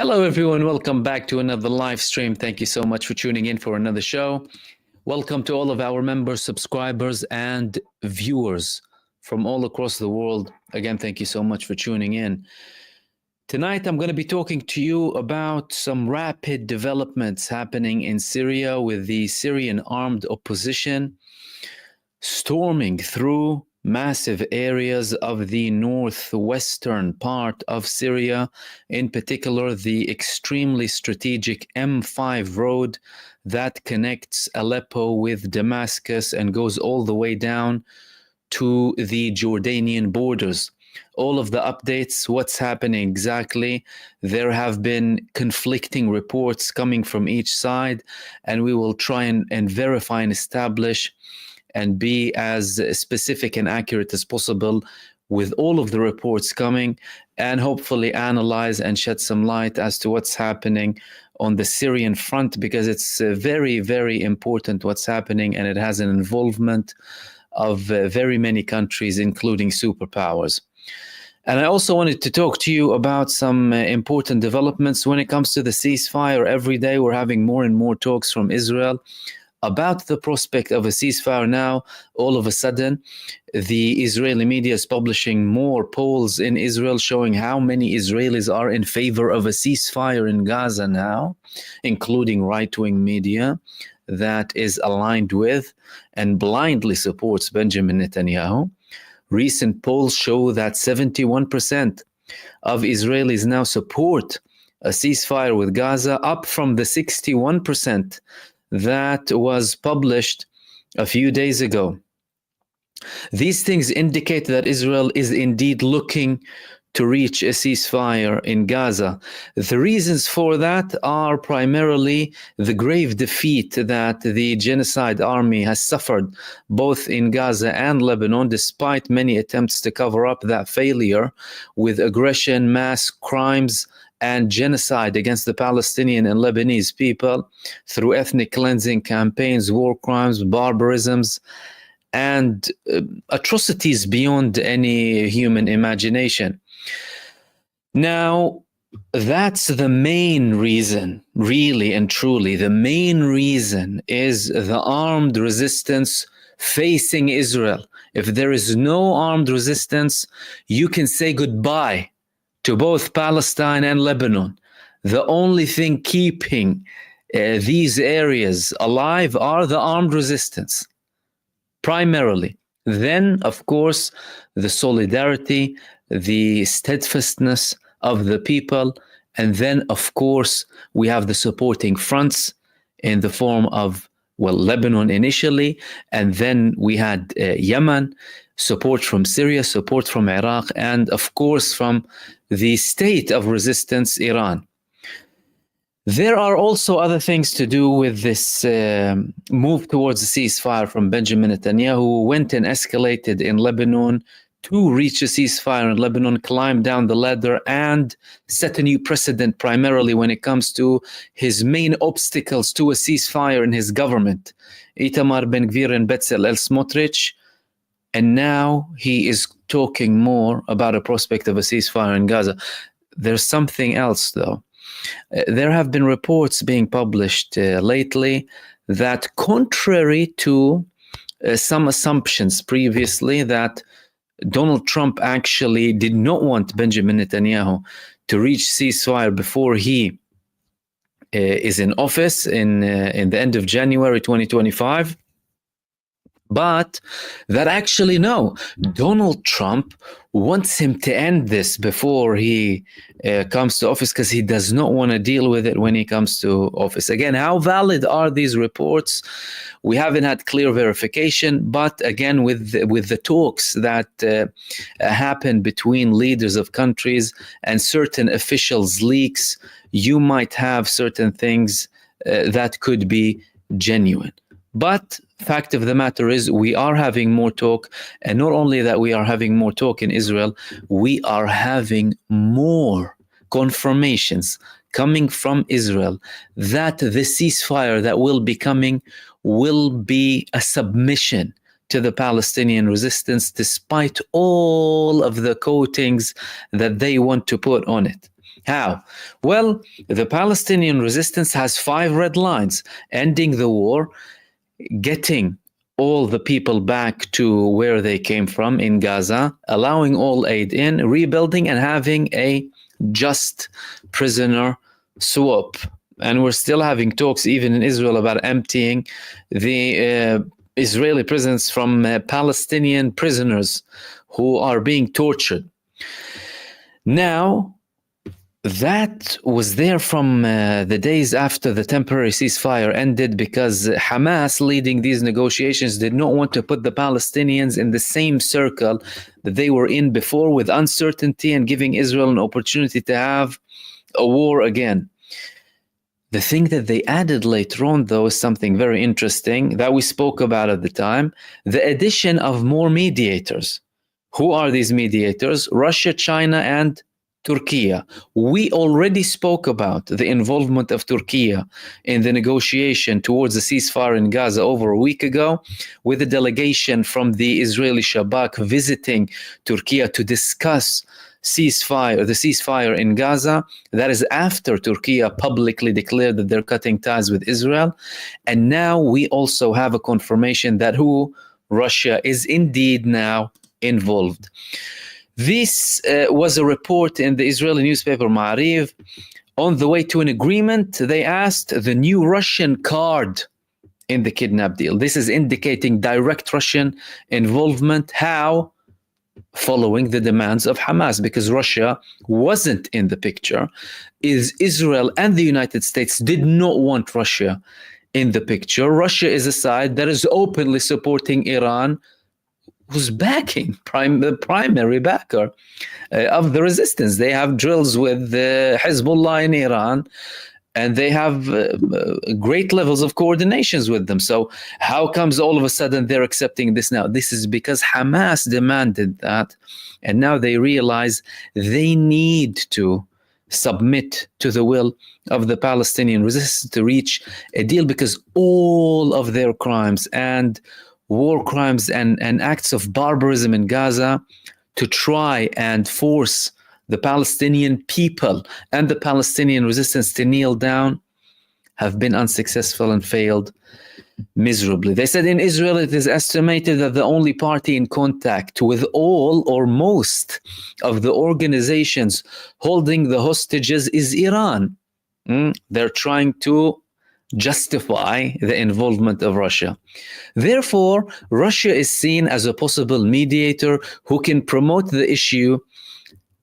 Hello, everyone. Welcome back to another live stream. Thank you so much for tuning in for another show. Welcome to all of our members, subscribers, and viewers from all across the world. Again, thank you so much for tuning in. Tonight, I'm going to be talking to you about some rapid developments happening in Syria with the Syrian armed opposition storming through massive areas of the northwestern part of Syria, in particular the extremely strategic M5 road that connects Aleppo with Damascus and goes all the way down to the Jordanian borders. All of the updates, what's happening exactly. There have been conflicting reports coming from each side, and we will try and verify and establish and be as specific and accurate as possible with all of the reports coming, and hopefully analyze and shed some light as to what's happening on the Syrian front, because it's very, very important what's happening, and it has an involvement of very many countries, including superpowers. And I also wanted to talk to you about some important developments when it comes to the ceasefire. Every day we're having more and more talks from Israel about the prospect of a ceasefire. Now, all of a sudden, the Israeli media is publishing more polls in Israel showing how many Israelis are in favor of a ceasefire in Gaza now, including right-wing media that is aligned with and blindly supports Benjamin Netanyahu. Recent polls show that 71% of Israelis now support a ceasefire with Gaza, up from the 61% that was published a few days ago. These things indicate that Israel is indeed looking to reach a ceasefire in Gaza. The reasons for that are primarily the grave defeat that the genocide army has suffered both in Gaza and Lebanon, despite many attempts to cover up that failure with aggression, mass crimes, and genocide against the Palestinian and Lebanese people through ethnic cleansing campaigns, war crimes, barbarisms, and atrocities beyond any human imagination. Now, that's the main reason, really and truly. The main reason is the armed resistance facing Israel. If there is no armed resistance, you can say goodbye to both Palestine and Lebanon. The only thing keeping these areas alive are the armed resistance, primarily. Then, of course, the solidarity, the steadfastness of the people, and then, of course, we have the supporting fronts in the form of, well, Lebanon initially, and then we had Yemen, support from Syria, support from Iraq, and of course from the state of resistance, Iran. There are also other things to do with this move towards a ceasefire from Benjamin Netanyahu, who went and escalated in Lebanon to reach a ceasefire in Lebanon, climbed down the ladder, and set a new precedent, primarily when it comes to his main obstacles to a ceasefire in his government, Itamar Ben-Gvir and Bezalel Smotrich. And now he is talking more about a prospect of a ceasefire in Gaza. There's something else, though. There have been reports being published lately that, contrary to some assumptions previously, that Donald Trump actually did not want Benjamin Netanyahu to reach ceasefire before he is in office in the end of January 2025. But that actually, no, Donald Trump wants him to end this before he comes to office, because he does not want to deal with it when he comes to office. Again, how valid are these reports? We haven't had clear verification, but again, with the talks that happen between leaders of countries and certain officials' leaks, you might have certain things that could be genuine. But fact of the matter is, we are having more talk, and not only that we are having more talk in Israel, we are having more confirmations coming from Israel that the ceasefire that will be coming will be a submission to the Palestinian resistance, despite all of the coatings that they want to put on it. How? Well, the Palestinian resistance has 5 red lines: ending the war, getting all the people back to where they came from in Gaza, allowing all aid in, rebuilding, and having a just prisoner swap. And we're still having talks, even in Israel, about emptying the Israeli prisons from Palestinian prisoners who are being tortured. Now, that was there from the days after the temporary ceasefire ended, because Hamas, leading these negotiations, did not want to put the Palestinians in the same circle that they were in before, with uncertainty and giving Israel an opportunity to have a war again. The thing that they added later on, though, is something very interesting that we spoke about at the time: the addition of more mediators. Who are these mediators? Russia, China, and Turkey. We already spoke about the involvement of Turkey in the negotiation towards the ceasefire in Gaza over a week ago, with a delegation from the Israeli Shabak visiting Turkey to discuss the ceasefire in Gaza. That is after Turkey publicly declared that they're cutting ties with Israel. And now we also have a confirmation that Russia is indeed now involved. This was a report in the Israeli newspaper Ma'ariv. On the way to an agreement, they asked the new Russian card in the kidnap deal. This is indicating direct Russian involvement. How? Following the demands of Hamas, because Russia wasn't in the picture. Israel and the United States did not want Russia in the picture. Russia is a side that is openly supporting Iran, who's backing the primary backer of the resistance. They have drills with Hezbollah in Iran, and they have great levels of coordinations with them. So how comes all of a sudden they're accepting this now? This is because Hamas demanded that, and now they realize they need to submit to the will of the Palestinian resistance to reach a deal, because all of their crimes and war crimes and acts of barbarism in Gaza, to try and force the Palestinian people and the Palestinian resistance to kneel down, have been unsuccessful and failed miserably. They said in Israel it is estimated that the only party in contact with all or most of the organizations holding the hostages is Iran. They're trying to justify the involvement of Russia. Therefore, Russia is seen as a possible mediator who can promote the issue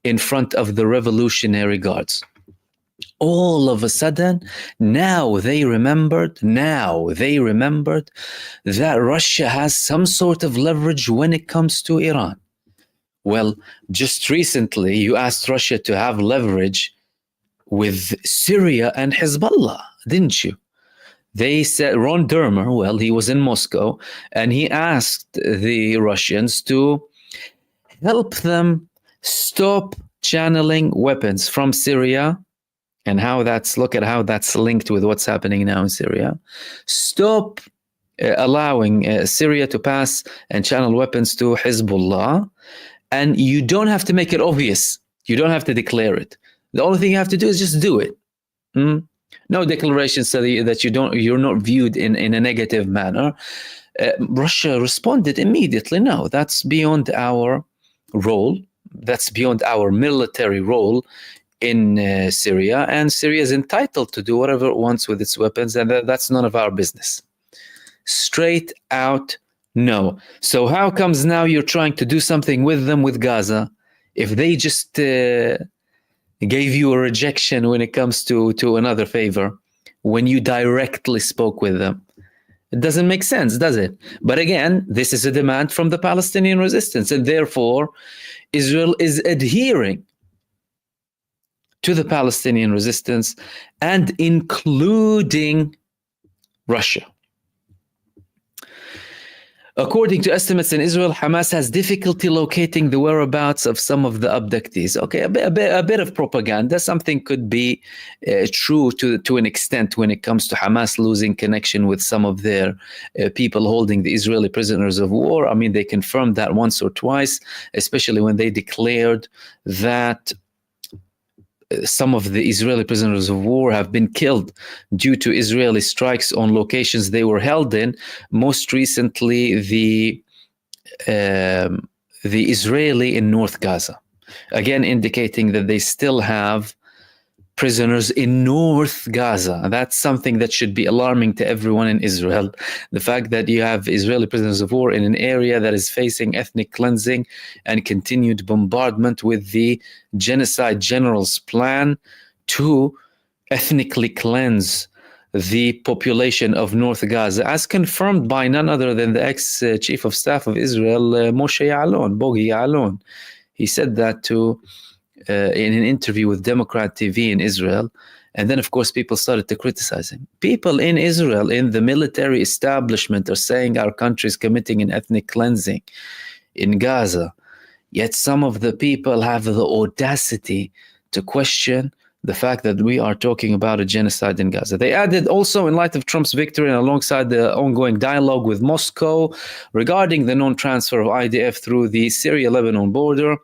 in front of the Revolutionary Guards. All of a sudden, now they remembered that Russia has some sort of leverage when it comes to Iran. Well, just recently, you asked Russia to have leverage with Syria and Hezbollah, didn't you? They said, Ron Dermer, well, he was in Moscow, and he asked the Russians to help them stop channeling weapons from Syria, and look at how that's linked with what's happening now in Syria. Stop allowing Syria to pass and channel weapons to Hezbollah, and you don't have to make it obvious. You don't have to declare it. The only thing you have to do is just do it. No declaration so that you're not viewed in a negative manner. Russia responded immediately. No, that's beyond our role. That's beyond our military role in Syria, and Syria is entitled to do whatever it wants with its weapons, and that's none of our business. Straight out, no. So how comes now you're trying to do something with them with Gaza, if they just gave you a rejection when it comes to another favor, when you directly spoke with them? It doesn't make sense, does it? But again, this is a demand from the Palestinian resistance, and therefore Israel is adhering to the Palestinian resistance, and including Russia. According to estimates in Israel, Hamas has difficulty locating the whereabouts of some of the abductees. Okay, a bit of propaganda. Something could be true to an extent when it comes to Hamas losing connection with some of their people holding the Israeli prisoners of war. I mean, they confirmed that once or twice, especially when they declared that some of the Israeli prisoners of war have been killed due to Israeli strikes on locations they were held in. Most recently, the Israeli in North Gaza, again indicating that they still have prisoners in North Gaza. That's something that should be alarming to everyone in Israel. The fact that you have Israeli prisoners of war in an area that is facing ethnic cleansing and continued bombardment with the genocide general's plan to ethnically cleanse the population of North Gaza, as confirmed by none other than the ex-chief of staff of Israel, Moshe Ya'alon, Bogi Ya'alon. He said that in an interview with Democrat TV in Israel. And then, of course, people started to criticize him. People in Israel, in the military establishment, are saying our country is committing an ethnic cleansing in Gaza. Yet some of the people have the audacity to question the fact that we are talking about a genocide in Gaza. They added also, in light of Trump's victory and alongside the ongoing dialogue with Moscow regarding the non-transfer of IDF through the Syria-Lebanon border,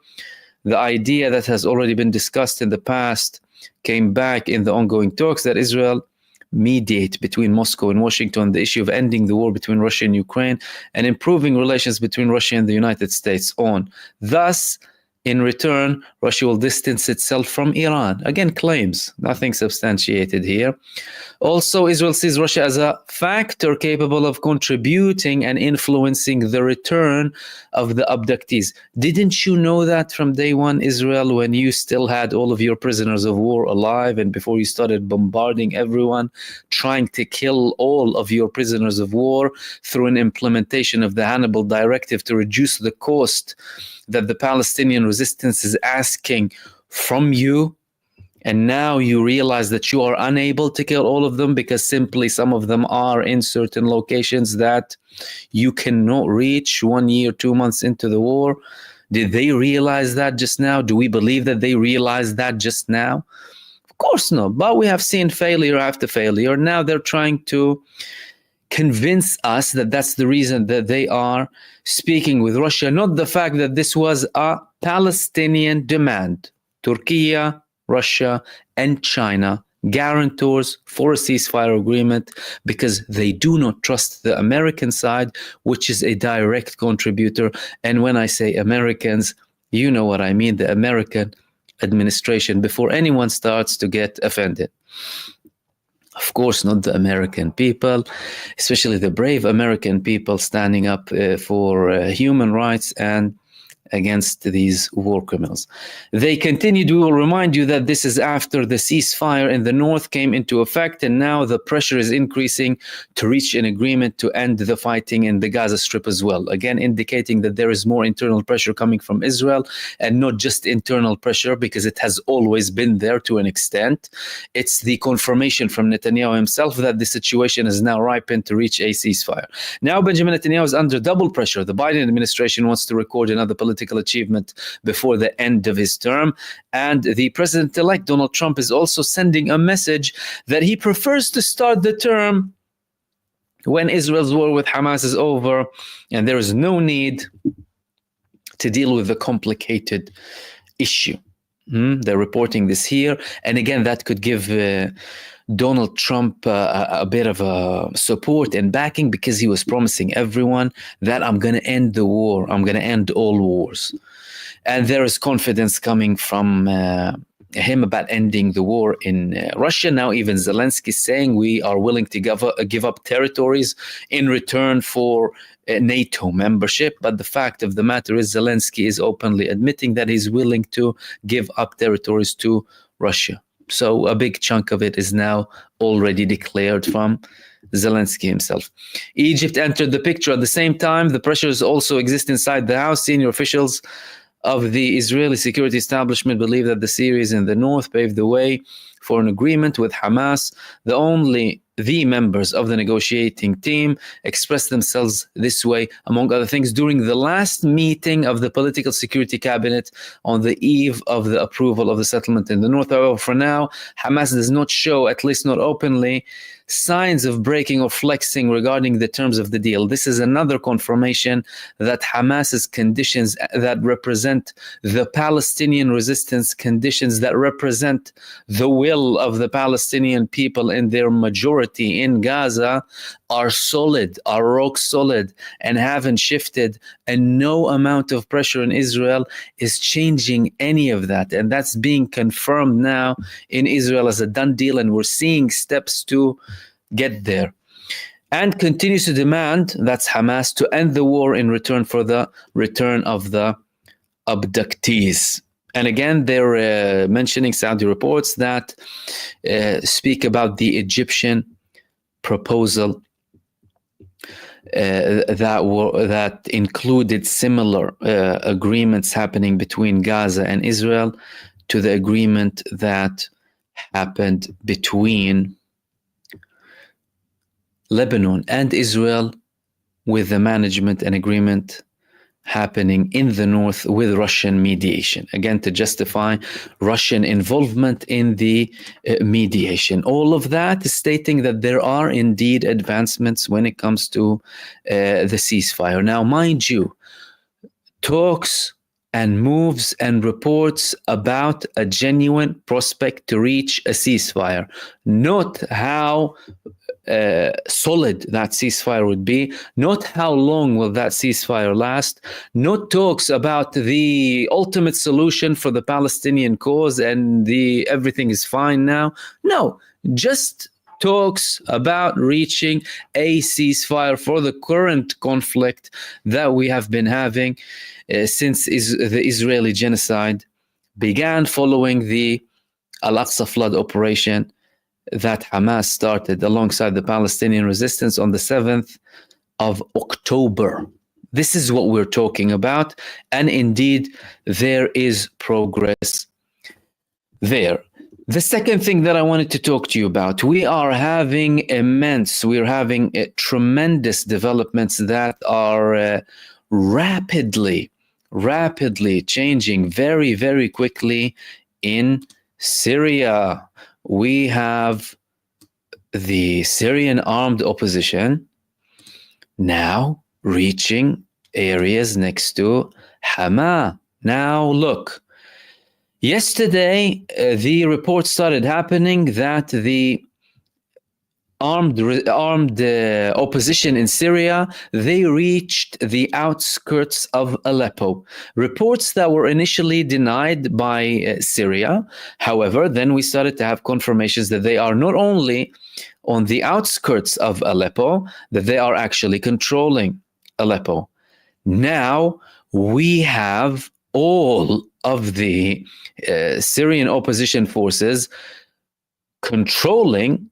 the idea that has already been discussed in the past came back in the ongoing talks that Israel mediate between Moscow and Washington the issue of ending the war between Russia and Ukraine and improving relations between Russia and the United States on. Thus, in return, Russia will distance itself from Iran. Again, claims, nothing substantiated here. Also, Israel sees Russia as a factor capable of contributing and influencing the return of the abductees. Didn't you know that from day one, Israel, when you still had all of your prisoners of war alive and before you started bombarding everyone, trying to kill all of your prisoners of war through an implementation of the Hannibal Directive to reduce the cost that the Palestinian resistance is asking from you, and now you realize that you are unable to kill all of them because simply some of them are in certain locations that you cannot reach 1 year, 2 months into the war? Did they realize that just now? Do we believe that they realized that just now? Of course not, but we have seen failure after failure. Now they're trying to convince us that that's the reason that they are speaking with Russia, not the fact that this was a Palestinian demand. Turkey, Russia, and China, guarantors for a ceasefire agreement, because they do not trust the American side, which is a direct contributor. And when I say Americans, you know what I mean, the American administration, before anyone starts to get offended. Of course, not the American people, especially the brave American people standing up for human rights and against these war criminals. They continued, we will remind you that this is after the ceasefire in the north came into effect, and now the pressure is increasing to reach an agreement to end the fighting in the Gaza Strip as well. Again, indicating that there is more internal pressure coming from Israel, and not just internal pressure, because it has always been there to an extent. It's the confirmation from Netanyahu himself that the situation is now ripened to reach a ceasefire. Now Benjamin Netanyahu is under double pressure. The Biden administration wants to record another political achievement before the end of his term, and the president-elect Donald Trump is also sending a message that he prefers to start the term when Israel's war with Hamas is over and there is no need to deal with the complicated issue. They're reporting this here, and again, that could give Donald Trump a bit of support and backing, because he was promising everyone that I'm going to end the war, I'm going to end all wars. And there is confidence coming from him about ending the war in Russia. Now even Zelensky is saying we are willing to give up territories in return for NATO membership. But the fact of the matter is Zelensky is openly admitting that he's willing to give up territories to Russia. So a big chunk of it is now already declared from Zelensky himself. Egypt entered the picture at the same time. The pressures also exist inside the house. Senior officials of the Israeli security establishment believe that the Syrians in the north paved the way for an agreement with Hamas. The members of the negotiating team expressed themselves this way, among other things, during the last meeting of the political security cabinet on the eve of the approval of the settlement in the north. However, for now, Hamas does not show, at least not openly, signs of breaking or flexing regarding the terms of the deal. This is another confirmation that Hamas's conditions that represent the Palestinian resistance, conditions that represent the will of the Palestinian people in their majority in Gaza, are solid, are rock solid, and haven't shifted. And no amount of pressure in Israel is changing any of that. And that's being confirmed now in Israel as a done deal. And we're seeing steps to get there. And continues to demand, that's Hamas, to end the war in return for the return of the abductees. And again, they're mentioning Saudi reports that speak about the Egyptian proposal that included similar agreements happening between Gaza and Israel to the agreement that happened between Lebanon and Israel, with the management and agreement happening in the north with Russian mediation, again to justify Russian involvement in the mediation. All of that is stating that there are indeed advancements when it comes to the ceasefire. Now, mind you, talks and moves and reports about a genuine prospect to reach a ceasefire, not how solid that ceasefire would be, not how long will that ceasefire last, not talks about the ultimate solution for the Palestinian cause and everything is fine now. No, just talks about reaching a ceasefire for the current conflict that we have been having since the Israeli genocide began following the Al-Aqsa flood operation that Hamas started alongside the Palestinian resistance on the 7th of October. This is what we're talking about. And indeed, there is progress there. The second thing that I wanted to talk to you about, we're having tremendous developments that are rapidly changing very, very quickly in Syria. We have the Syrian armed opposition now reaching areas next to Hama. Now, look, yesterday, the report started happening that the armed opposition in Syria, they reached the outskirts of Aleppo. Reports that were initially denied by Syria. However, then we started to have confirmations that they are not only on the outskirts of Aleppo, that they are actually controlling Aleppo. Now we have all of the Syrian opposition forces controlling.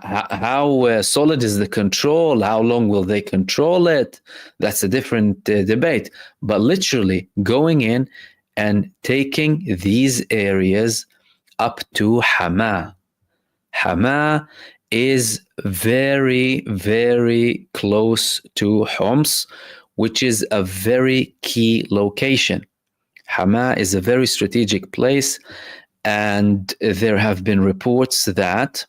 How solid is the control? How long will they control it? That's a different debate. But literally going in and taking these areas up to Hama. Hama is very, very close to Homs, which is a very key location. Hama is a very strategic place, and there have been reports that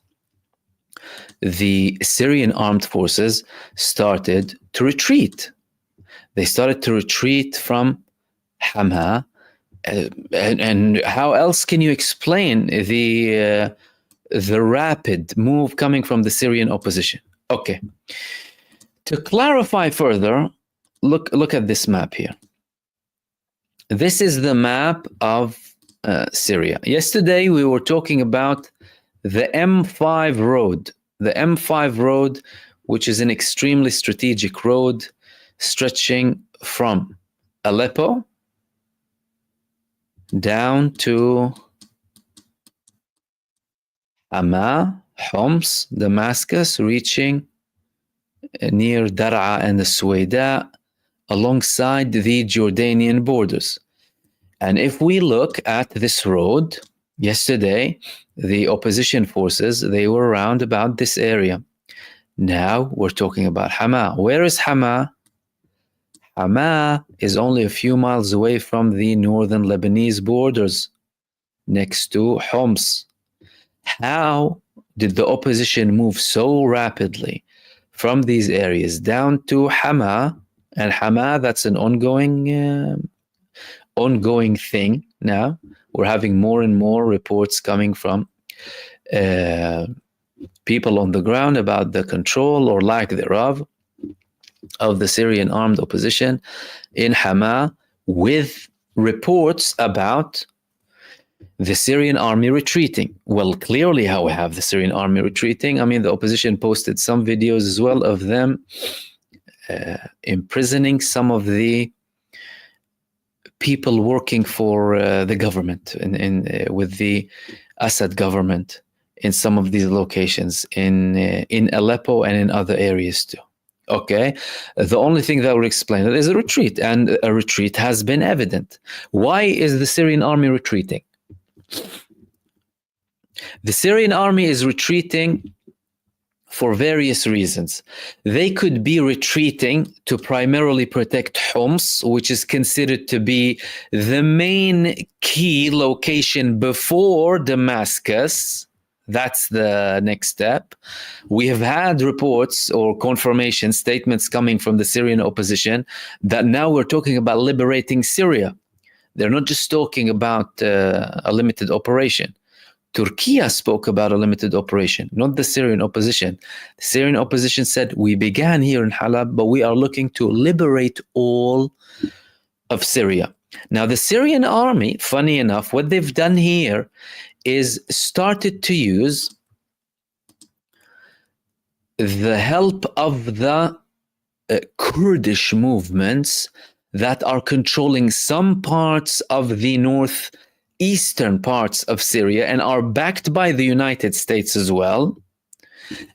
the Syrian armed forces started to retreat. They started to retreat from Hama. And how else can you explain the rapid move coming from the Syrian opposition? Okay. To clarify further, look at this map here. This is the map of Syria. Yesterday, we were talking about the M5 road. The M5 road, which is an extremely strategic road stretching from Aleppo down to Hama, Homs, Damascus, reaching near Dar'a and the Suwaida, alongside the Jordanian borders. And if we look at this road, yesterday, the opposition forces, they were around about this area. Now we're talking about Hama. Where is Hama? Hama is only a few miles away from the northern Lebanese borders, next to Homs. How did the opposition move so rapidly from these areas down to Hama, and Hama, that's an ongoing thing now. We're having more and more reports coming from people on the ground about the control or lack thereof of the Syrian armed opposition in Hama, with reports about the Syrian army retreating. Well, clearly how we have the Syrian army retreating. I mean, the opposition posted some videos as well of them imprisoning some of the people working for the government with the Assad government in some of these locations in Aleppo and in other areas too. Okay, the only thing that will explain it is a retreat, and a retreat has been evident. Why is the Syrian army retreating? The Syrian army is retreating for various reasons. They could be retreating to primarily protect Homs, which is considered to be the main key location before Damascus. That's the next step. We have had reports or confirmation statements coming from the Syrian opposition that now we're talking about liberating Syria. They're not just talking about a limited operation. Turkey spoke about a limited operation, not the Syrian opposition. The Syrian opposition said, we began here in Halab, but we are looking to liberate all of Syria. Now, the Syrian army, funny enough, what they've done here is started to use the help of the Kurdish movements that are controlling some parts of the northeastern parts of Syria and are backed by the United States as well,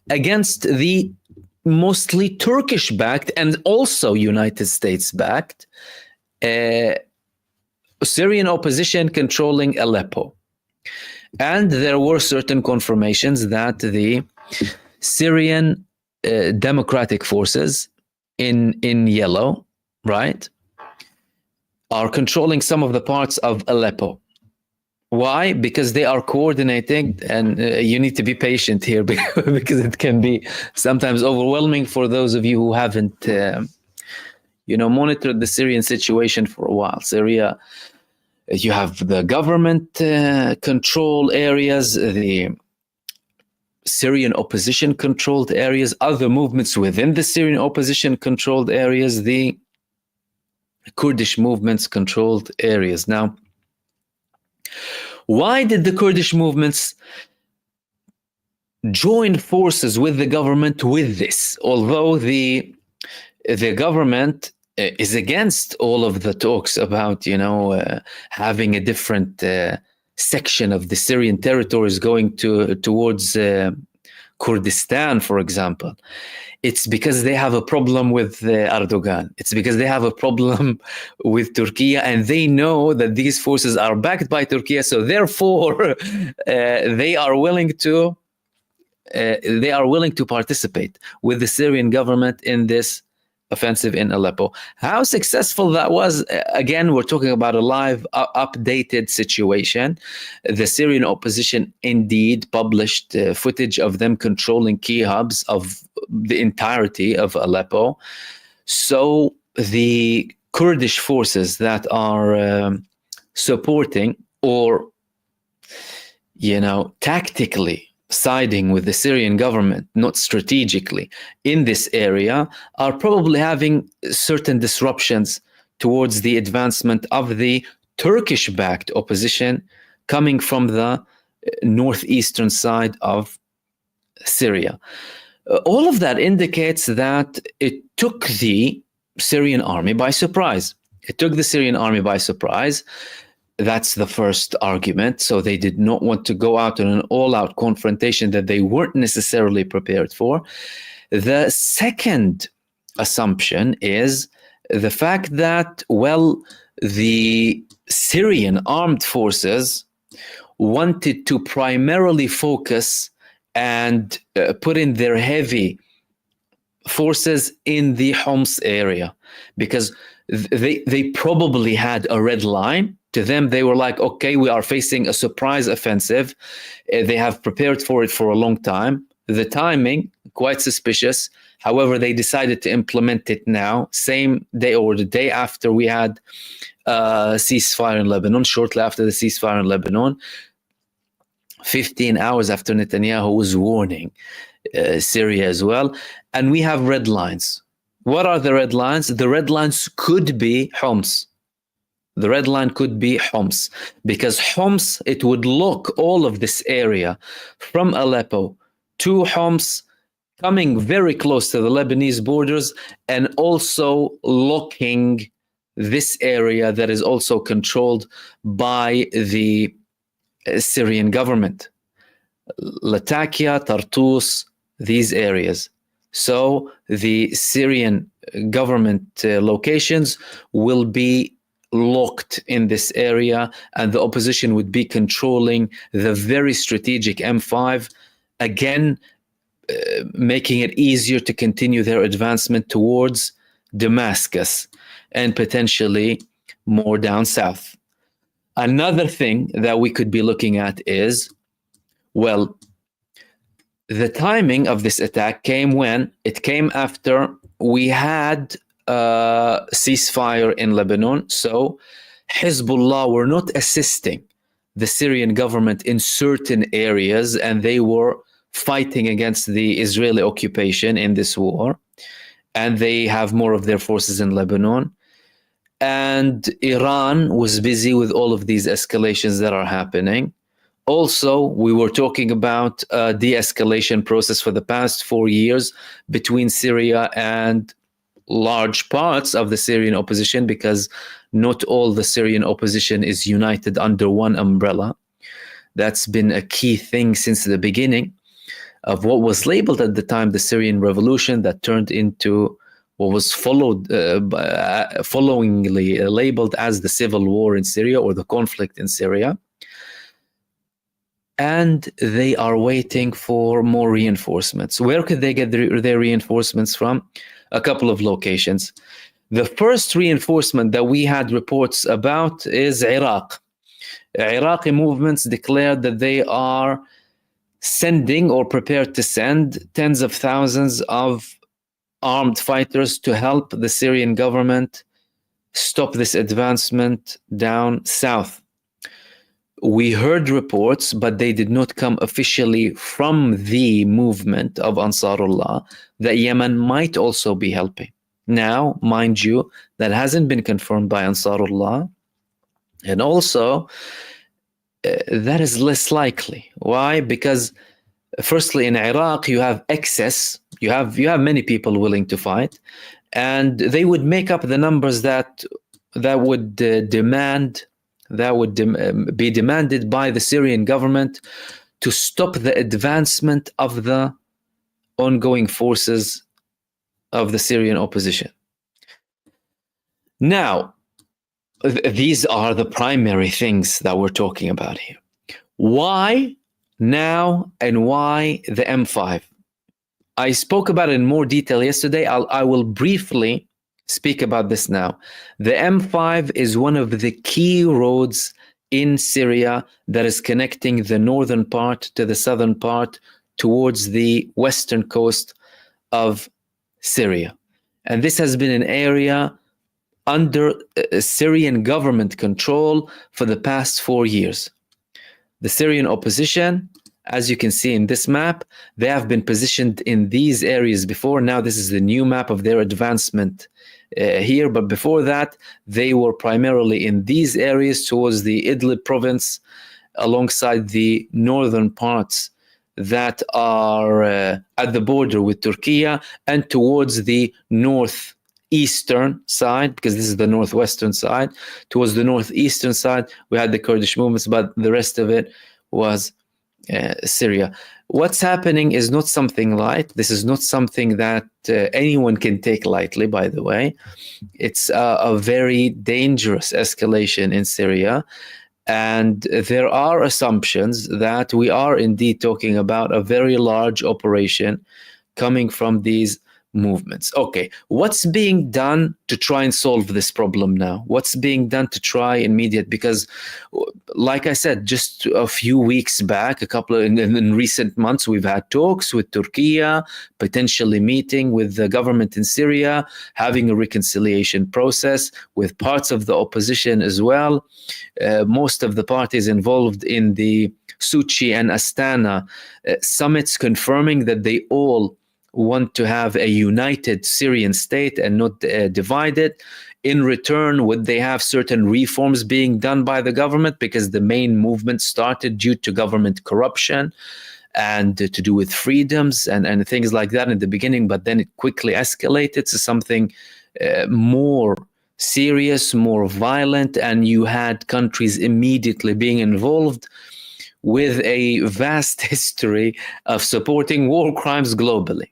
against the mostly Turkish-backed and also United States-backed Syrian opposition controlling Aleppo. And there were certain confirmations that the Syrian democratic forces in yellow, right, are controlling some of the parts of Aleppo. Why? Because they are coordinating, and you need to be patient here because it can be sometimes overwhelming for those of you who haven't, monitored the Syrian situation for a while. Syria, you have the government control areas, the Syrian opposition controlled areas, other movements within the Syrian opposition controlled areas, the Kurdish movements controlled areas. Now, why did the Kurdish movements join forces with the government with this? Although the government is against all of the talks about, having a different section of the Syrian territories going towards Kurdistan, for example. It's because they have a problem with Erdogan. It's because they have a problem with Turkey, and they know that these forces are backed by Turkey. So therefore, they are willing to participate with the Syrian government in this offensive in Aleppo. How successful that was, again, we're talking about a live, updated situation. The Syrian opposition indeed published footage of them controlling key hubs of the entirety of Aleppo. So the Kurdish forces that are supporting or, tactically siding with the Syrian government, not strategically, in this area, are probably having certain disruptions towards the advancement of the Turkish-backed opposition coming from the northeastern side of Syria. All of that indicates that it took the Syrian army by surprise. That's the first argument. So they did not want to go out on an all-out confrontation that they weren't necessarily prepared for. The second assumption is the fact that, the Syrian armed forces wanted to primarily focus and put in their heavy forces in the Homs area, because they probably had a red line To them, they were like, okay, we are facing a surprise offensive. They have prepared for it for a long time. The timing, quite suspicious. However, they decided to implement it now, same day or the day after we had ceasefire in Lebanon, shortly after the ceasefire in Lebanon, 15 hours after Netanyahu was warning Syria as well. And we have red lines. What are the red lines? The red lines could be Homs. The red line could be Homs, because Homs, it would lock all of this area from Aleppo to Homs, coming very close to the Lebanese borders, and also locking this area that is also controlled by the Syrian government. Latakia, Tartus, these areas. So the Syrian government locations will be locked in this area, and the opposition would be controlling the very strategic M5, again, making it easier to continue their advancement towards Damascus and potentially more down south. Another thing that we could be looking at is, well, the timing of this attack came when? It came after we had ceasefire in Lebanon. So Hezbollah were not assisting the Syrian government in certain areas, and they were fighting against the Israeli occupation in this war. And they have more of their forces in Lebanon. And Iran was busy with all of these escalations that are happening. Also, we were talking about a de-escalation process for the past 4 years between Syria and large parts of the Syrian opposition, because not all the Syrian opposition is united under one umbrella. That's been a key thing since the beginning of what was labeled at the time the Syrian revolution, that turned into what was followingly labeled as the civil war in Syria, or the conflict in Syria. And they are waiting for more reinforcements. Where could they get their reinforcements from? A couple of locations. The first reinforcement that we had reports about is Iraq. Iraqi movements declared that they are sending, or prepared to send, tens of thousands of armed fighters to help the Syrian government stop this advancement down south. We heard reports, but they did not come officially from the movement of Ansarullah, that Yemen might also be helping. Now, mind you, that hasn't been confirmed by Ansarullah. And also, that is less likely. Why? Because firstly, in Iraq, you have excess. You have many people willing to fight, and they would make up the numbers that would be demanded by the Syrian government to stop the advancement of the ongoing forces of the Syrian opposition. Now, these are the primary things that we're talking about here. Why now, and why the M5? I spoke about it in more detail yesterday. I will briefly speak about this now. The M5 is one of the key roads in Syria that is connecting the northern part to the southern part towards the western coast of Syria. And this has been an area under Syrian government control for the past 4 years. The Syrian opposition, as you can see in this map, they have been positioned in these areas before. Now this is the new map of their advancement here, but before that, they were primarily in these areas towards the Idlib province, alongside the northern parts that are at the border with Turkey, and towards the northeastern side, because this is the northwestern side. Towards the northeastern side, we had the Kurdish movements, but the rest of it was Syria. What's happening is not something light. This is not something that anyone can take lightly, by the way. It's a very dangerous escalation in Syria. And there are assumptions that we are indeed talking about a very large operation coming from these movements. Okay, what's being done to try and solve this problem now? What's being done to try and mediate? Because, like I said, just a few weeks back, in recent months, we've had talks with Turkey, potentially meeting with the government in Syria, having a reconciliation process with parts of the opposition as well. Most of the parties involved in the Sochi and Astana summits confirming that they all want to have a united Syrian state and not divided. In return, would they have certain reforms being done by the government? Because the main movement started due to government corruption and to do with freedoms and things like that in the beginning, but then it quickly escalated to something more serious, more violent, and you had countries immediately being involved with a vast history of supporting war crimes globally.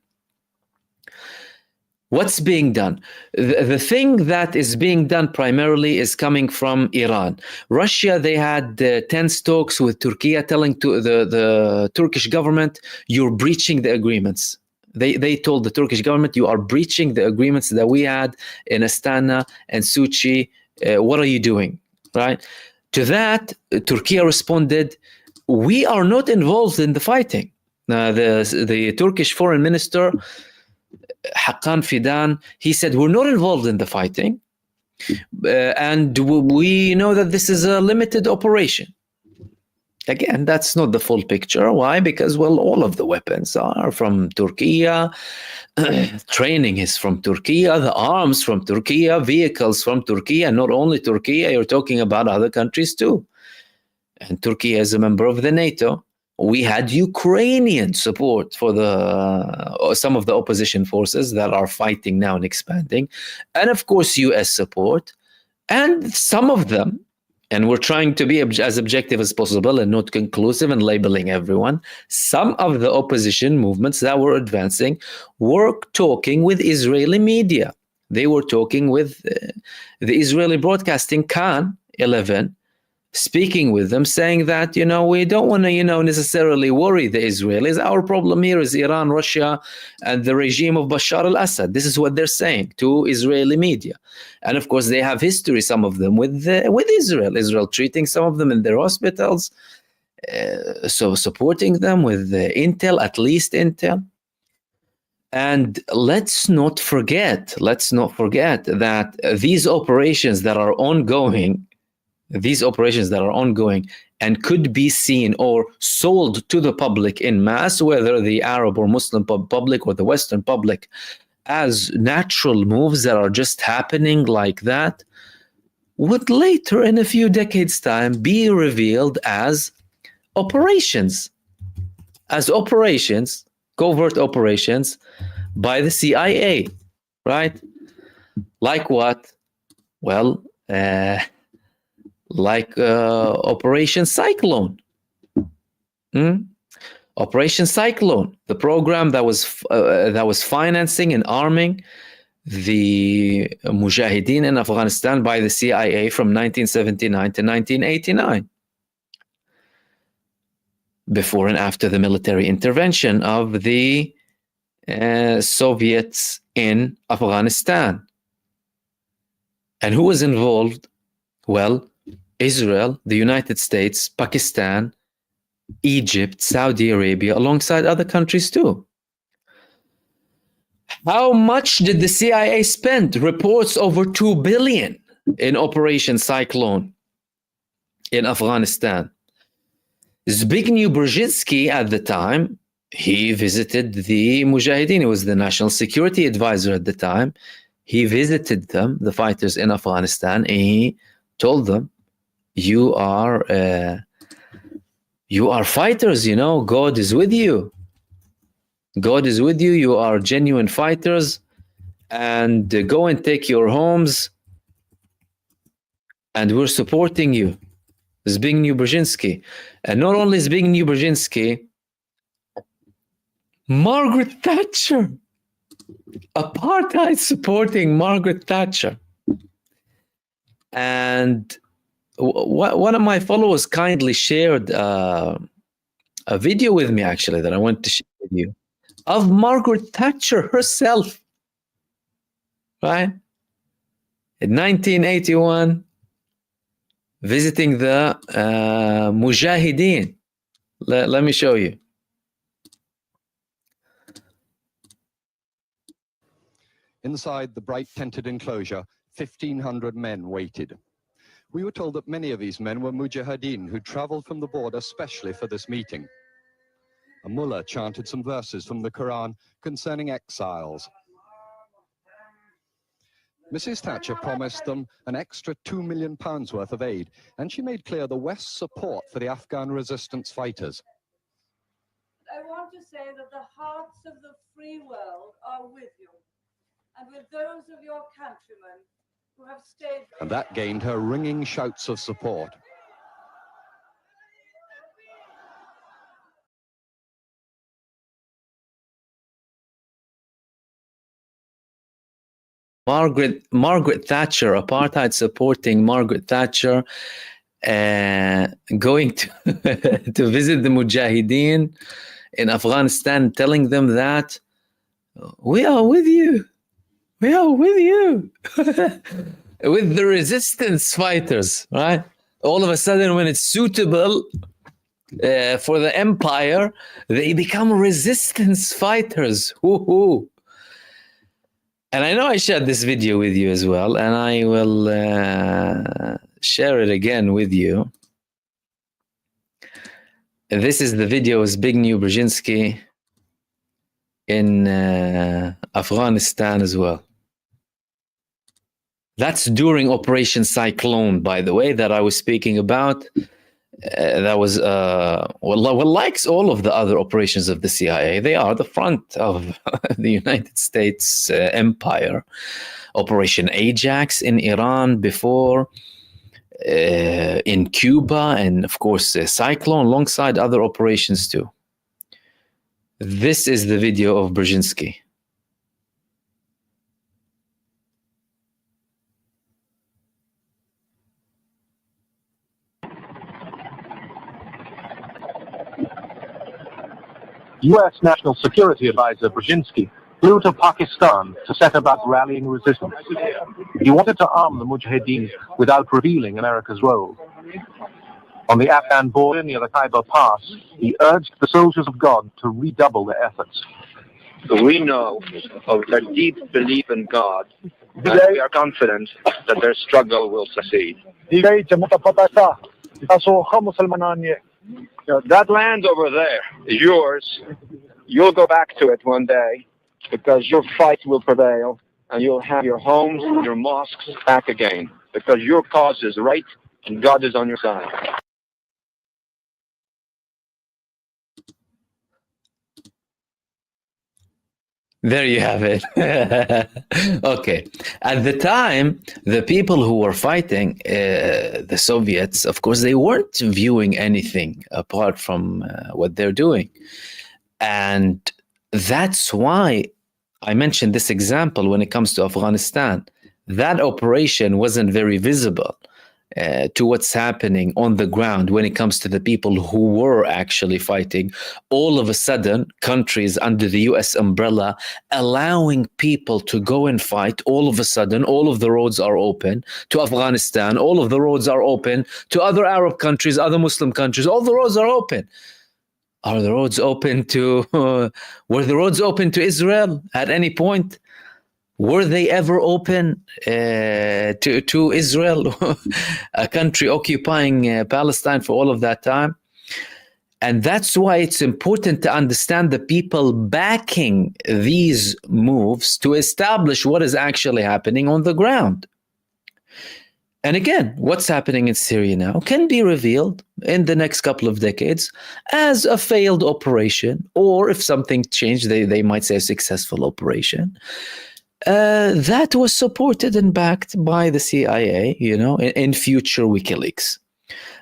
What's being done? The thing that is being done primarily is coming from Iran. Russia, they had tense talks with Turkey, telling to the Turkish government, you're breaching the agreements. They told the Turkish government, you are breaching the agreements that we had in Astana and Sochi. What are you doing? Right? To that, Turkey responded, we are not involved in the fighting. The Turkish foreign minister, Hakan Fidan, he said, we're not involved in the fighting, and we know that this is a limited operation. Again, that's not the full picture. Why? Because, well, all of the weapons are from Turkey, training is from Turkey, the arms from Turkey, vehicles from Turkey, and not only Turkey, you're talking about other countries too. And Turkey is a member of the NATO. We had Ukrainian support for some of the opposition forces that are fighting now and expanding. And of course, US support. And some of them, and we're trying to be as objective as possible and not conclusive and labeling everyone, some of the opposition movements that were advancing were talking with Israeli media. They were talking with the Israeli broadcasting Khan 11, speaking with them, saying that, we don't want to, necessarily worry the Israelis. Our problem here is Iran, Russia, and the regime of Bashar al-Assad. This is what they're saying to Israeli media. And of course, they have history, some of them, with Israel treating some of them in their hospitals, so supporting them with intel, at least intel. And let's not forget that these operations that are ongoing and could be seen or sold to the public in mass, whether the Arab or Muslim public or the Western public, as natural moves that are just happening like that, would later, in a few decades' time, be revealed as operations, covert operations by the CIA, right? Like what? Well, Operation Cyclone. Operation Cyclone, the program that was financing and arming the Mujahideen in Afghanistan by the CIA from 1979 to 1989, before and after the military intervention of the Soviets in Afghanistan. And who was involved? Well, Israel, the United States, Pakistan, Egypt, Saudi Arabia, alongside other countries too. How much did the CIA spend? Reports over $2 billion in Operation Cyclone in Afghanistan. Zbigniew Brzezinski at the time, he visited the Mujahideen. He was the national security advisor at the time. He visited them, the fighters in Afghanistan, and he told them, you are fighters, God is with you. God is with you. You are genuine fighters, and go and take your homes, and we're supporting you. Zbigniew Brzezinski. And not only Zbigniew Brzezinski, Margaret Thatcher. Apartheid supporting Margaret Thatcher. And one of my followers kindly shared a video with me, actually, that I want to share with you, of Margaret Thatcher herself right? In 1981, visiting the Mujahideen. Let me show you. Inside the bright tented enclosure, 1,500 men waited. We were told that many of these men were mujahideen who traveled from the border specially for this meeting. A mullah chanted some verses from the Quran concerning exiles. Mrs. Thatcher promised them an extra £2 million worth of aid, and she made clear the West's support for the Afghan resistance fighters. I want to say that the hearts of the free world are with you, and with those of your countrymen who have stayed. And that gained her ringing shouts of support. Margaret Thatcher, apartheid supporting Margaret Thatcher, going to to visit the Mujahideen in Afghanistan, telling them that we are with you. We are with you. With the resistance fighters, right? All of a sudden, when it's suitable for the empire, they become resistance fighters. Woohoo! And I know I shared this video with you as well, and I will share it again with you. This is the video of Zbigniew Brzezinski in Afghanistan as well. That's during Operation Cyclone, by the way, that I was speaking about. That was, well, like all of the other operations of the CIA, they are the front of the United States empire. Operation Ajax in Iran before, in Cuba, and of course, Cyclone, alongside other operations too. This is the video of Brzezinski. U.S. National Security Advisor Brzezinski flew to Pakistan to set about rallying resistance. He wanted to arm the Mujahideen without revealing America's role. On the Afghan border near the Haifa Pass, he urged the soldiers of God to redouble their efforts. We know of their deep belief in God, and we are confident that their struggle will succeed. That land over there is yours. You'll go back to it one day because your fight will prevail and you'll have your homes and your mosques back again because your cause is right and God is on your side. There you have it. Okay. At the time, the people who were fighting, the Soviets, of course, they weren't viewing anything apart from what they're doing. And that's why I mentioned this example when it comes to Afghanistan. That operation wasn't very visible to what's happening on the ground when it comes to the people who were actually fighting. All of a sudden, countries under the US umbrella allowing people to go and fight. All of a sudden, all of the roads are open to Afghanistan. All of the roads are open to other Arab countries, other Muslim countries. All the roads are open. Are the roads open to, were the roads open to Israel at any point? Were they ever open to Israel, a country occupying Palestine for all of that time? And that's why it's important to understand the people backing these moves to establish what is actually happening on the ground. And again, what's happening in Syria now can be revealed in the next couple of decades as a failed operation, or if something changed, they might say a successful operation. That was supported and backed by the CIA, you know, in future WikiLeaks.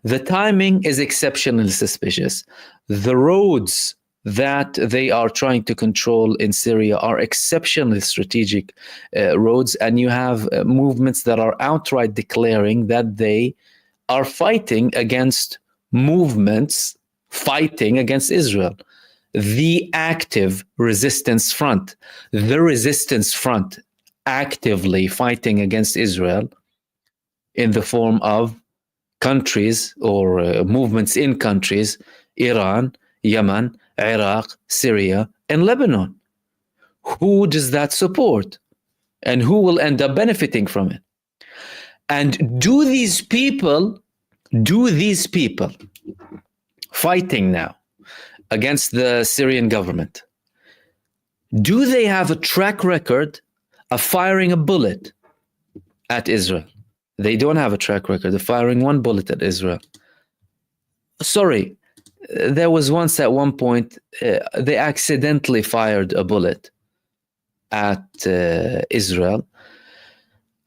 The timing is exceptionally suspicious. The roads that they are trying to control in Syria are exceptionally strategic roads, and you have movements that are outright declaring that they are fighting against movements fighting against Israel. The active resistance front, the resistance front actively fighting against Israel in the form of countries or movements in countries, Iran, Yemen, Iraq, Syria, and Lebanon. Who does that support? And who will end up benefiting from it? And do these people fighting now against the Syrian government, do they have a track record of firing a bullet at Israel? They don't have a track record of firing one bullet at Israel. Sorry, there was once at one point, they accidentally fired a bullet at Israel,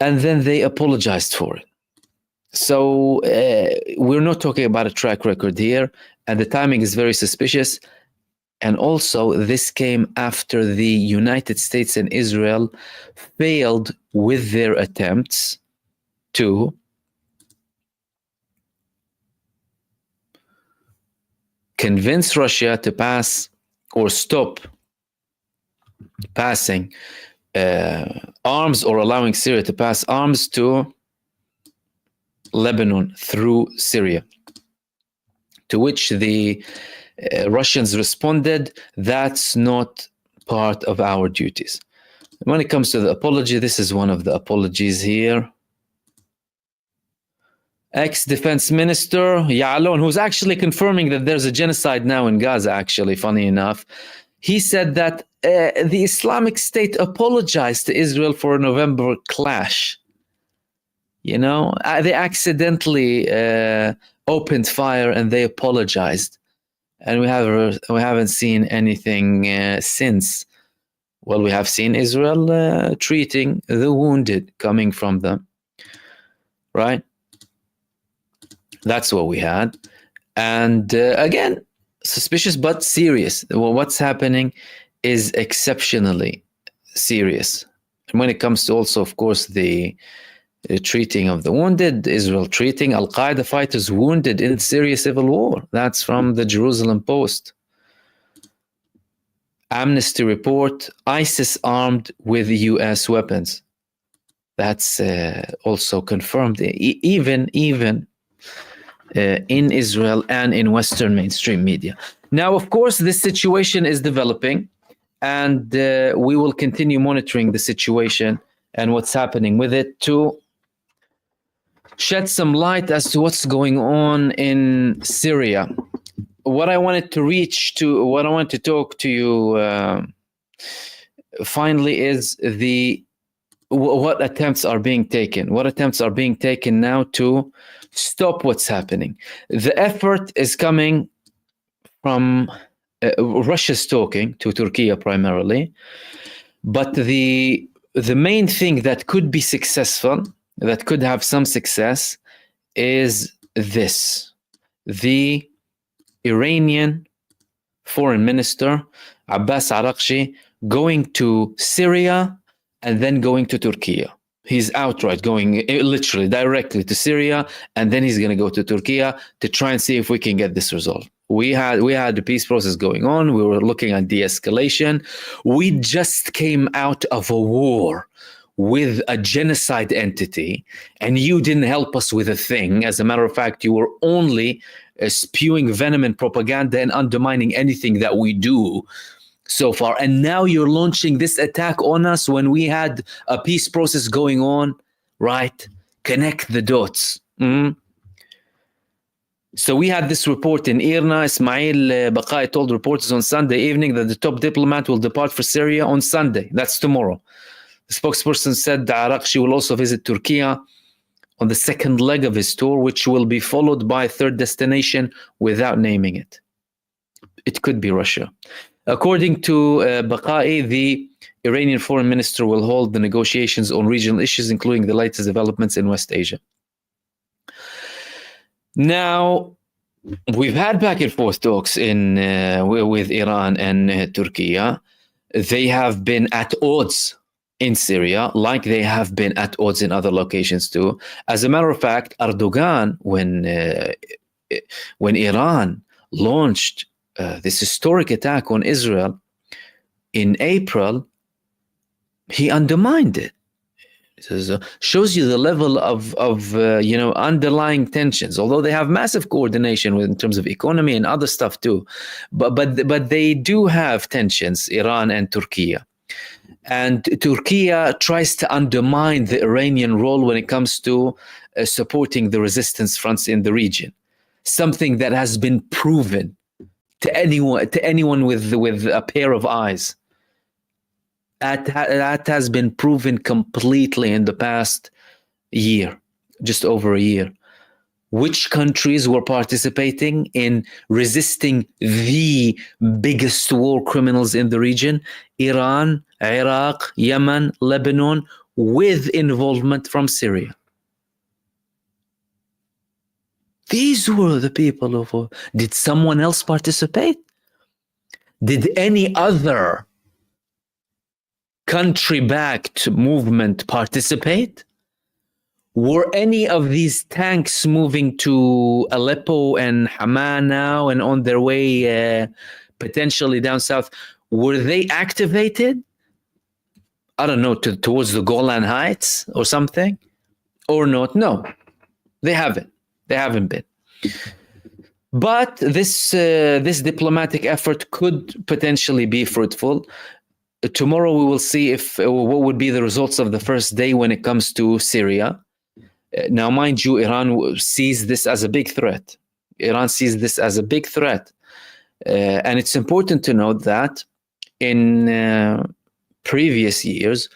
and then they apologized for it. So we're not talking about a track record here, and the timing is very suspicious. And also, this came after the United States and Israel failed with their attempts to convince Russia to pass or stop passing arms or allowing Syria to pass arms to Lebanon through Syria. To which the Russians responded, that's not part of our duties. When it comes to the apology, this is one of the apologies here. Ex-defense minister Ya'alon, who's actually confirming that there's a genocide now in Gaza, actually, funny enough, he said that the Islamic State apologized to Israel for a November clash. You know, they accidentally opened fire and they apologized. And we haven't seen anything since. Well, we have seen Israel treating the wounded coming from them, right? That's what we had. And again, suspicious but serious. Well, what's happening is exceptionally serious. And when it comes to also, of course, the treating of the wounded, Israel treating Al-Qaeda fighters wounded in Syria civil war. That's from the Jerusalem Post. Amnesty report, ISIS armed with US weapons. That's also confirmed, even in Israel and in Western mainstream media. Now, of course, this situation is developing, and we will continue monitoring the situation and what's happening with it to shed some light as to what's going on in Syria. What I wanted to talk to you finally is what attempts are being taken. What attempts are being taken now to stop what's happening? The effort is coming from Russia's talking to Turkey primarily, but the main thing that could be successful, that could have some success, is this: the Iranian foreign minister Abbas Araghchi going to Syria and then going to Turkey. He's outright going literally directly to Syria, and then he's going to go to Turkey to try and see if we can get this resolved. We had the peace process going on. We were looking at de-escalation. We just came out of a war with a genocide entity, and you didn't help us with a thing. As a matter of fact, you were only spewing venom and propaganda and undermining anything that we do so far. And now you're launching this attack on us when we had a peace process going on, right? Connect the dots. So we had this report in IRNA. Ismail Baqai told reporters on Sunday evening that the top diplomat will depart for Syria on Sunday. That's tomorrow. The spokesperson said that Araghchi will also visit Turkey on the second leg of his tour, which will be followed by a third destination without naming it. It could be Russia. According to Baqai, the Iranian foreign minister will hold the negotiations on regional issues, including the latest developments in West Asia. Now, we've had back and forth talks with Iran and Turkey. They have been at odds in Syria, like they have been at odds in other locations too. As a matter of fact, Erdogan, when Iran launched this historic attack on Israel in April, he undermined it. So shows you the level of underlying tensions. Although they have massive coordination in terms of economy and other stuff too, but they do have tensions, Iran and Turkey. And Turkey tries to undermine the Iranian role when it comes to supporting the resistance fronts in the region. Something that has been proven to anyone with a pair of eyes. That has been proven completely in the past year, just over a year. Which countries were participating in resisting the biggest war criminals in the region? Iran, Iraq, Yemen, Lebanon, with involvement from Syria. These were the people who... Did someone else participate? Did any other country-backed movement participate? Were any of these tanks moving to Aleppo and Hama now and on their way potentially down south? Were they activated? I don't know, towards the Golan Heights or something? Or not? No, they haven't. They haven't been. But this diplomatic effort could potentially be fruitful. Tomorrow we will see what would be the results of the first day when it comes to Syria. Now, mind you, Iran sees this as a big threat. Iran sees this as a big threat. And it's important to note that in previous years,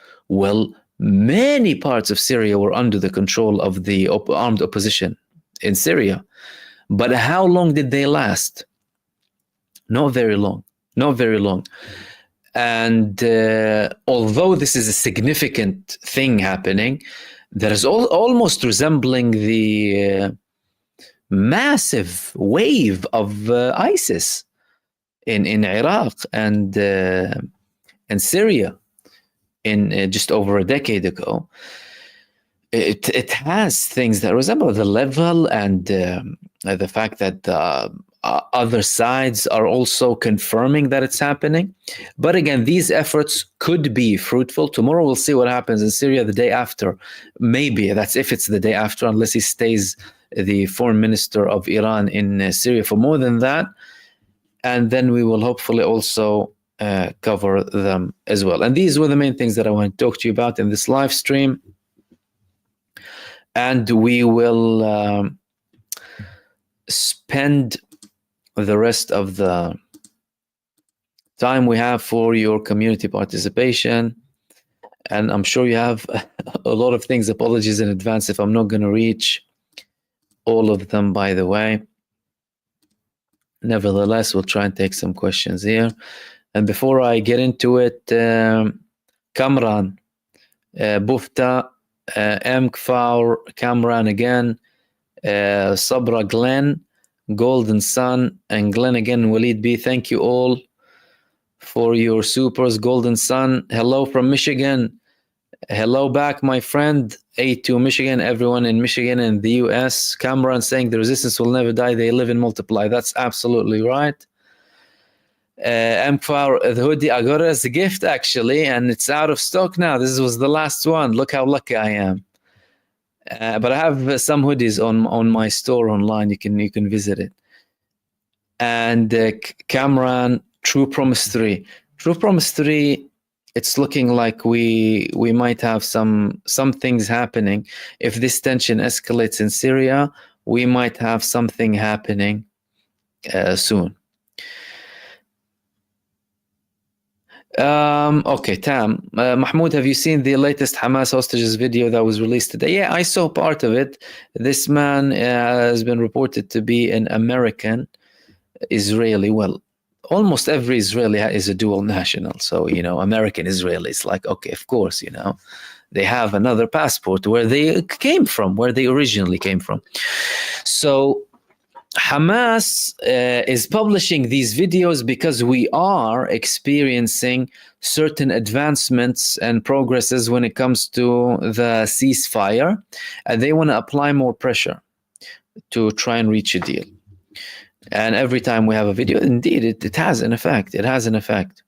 many parts of Syria were under the control of the armed opposition in Syria. But how long did they last? Not very long. Not very long. And although this is a significant thing happening, that is almost resembling the massive wave of ISIS in Iraq and Syria in just over a decade ago. It has things that resemble the level and the fact that other sides are also confirming that it's happening. But again, these efforts could be fruitful. Tomorrow we'll see what happens in Syria. The day after, maybe, that's if it's the day after, unless he stays the foreign minister of Iran in Syria for more than that. And then we will hopefully also cover them as well. And these were the main things that I want to talk to you about in this live stream. And we will spend the rest of the time we have for your community participation. And I'm sure you have a lot of things. Apologies in advance if I'm not going to reach all of them, by the way. Nevertheless, we'll try and take some questions here. And before I get into it, Kamran, Bufta, M. Kfaur, Kamran again, Sabra, Glenn, Golden Sun, and Glenn again, Walid B. Thank you all for your supers. Golden Sun, hello from Michigan. Hello back, my friend. A2 Michigan, everyone in Michigan and the US. Cameron saying the resistance will never die, they live and multiply. That's absolutely right. Empire, the hoodie I got it as a gift actually, and it's out of stock now. This was the last one. Look how lucky I am. But I have some hoodies on my store online. You can visit it. And Cameron, True Promise 3. True Promise 3, it's looking like we might have some things happening. If this tension escalates in Syria, we might have something happening soon. Okay, Tam. Mahmoud, have you seen the latest Hamas hostages video that was released today? Yeah, I saw part of it. This man has been reported to be an American Israeli. Well, almost every Israeli is a dual national. So, American Israelis, like, okay, of course, they have another passport where they came from, where they originally came from. So Hamas is publishing these videos because we are experiencing certain advancements and progresses when it comes to the ceasefire, and they want to apply more pressure to try and reach a deal. And every time we have a video, indeed, it has an effect. It has an effect.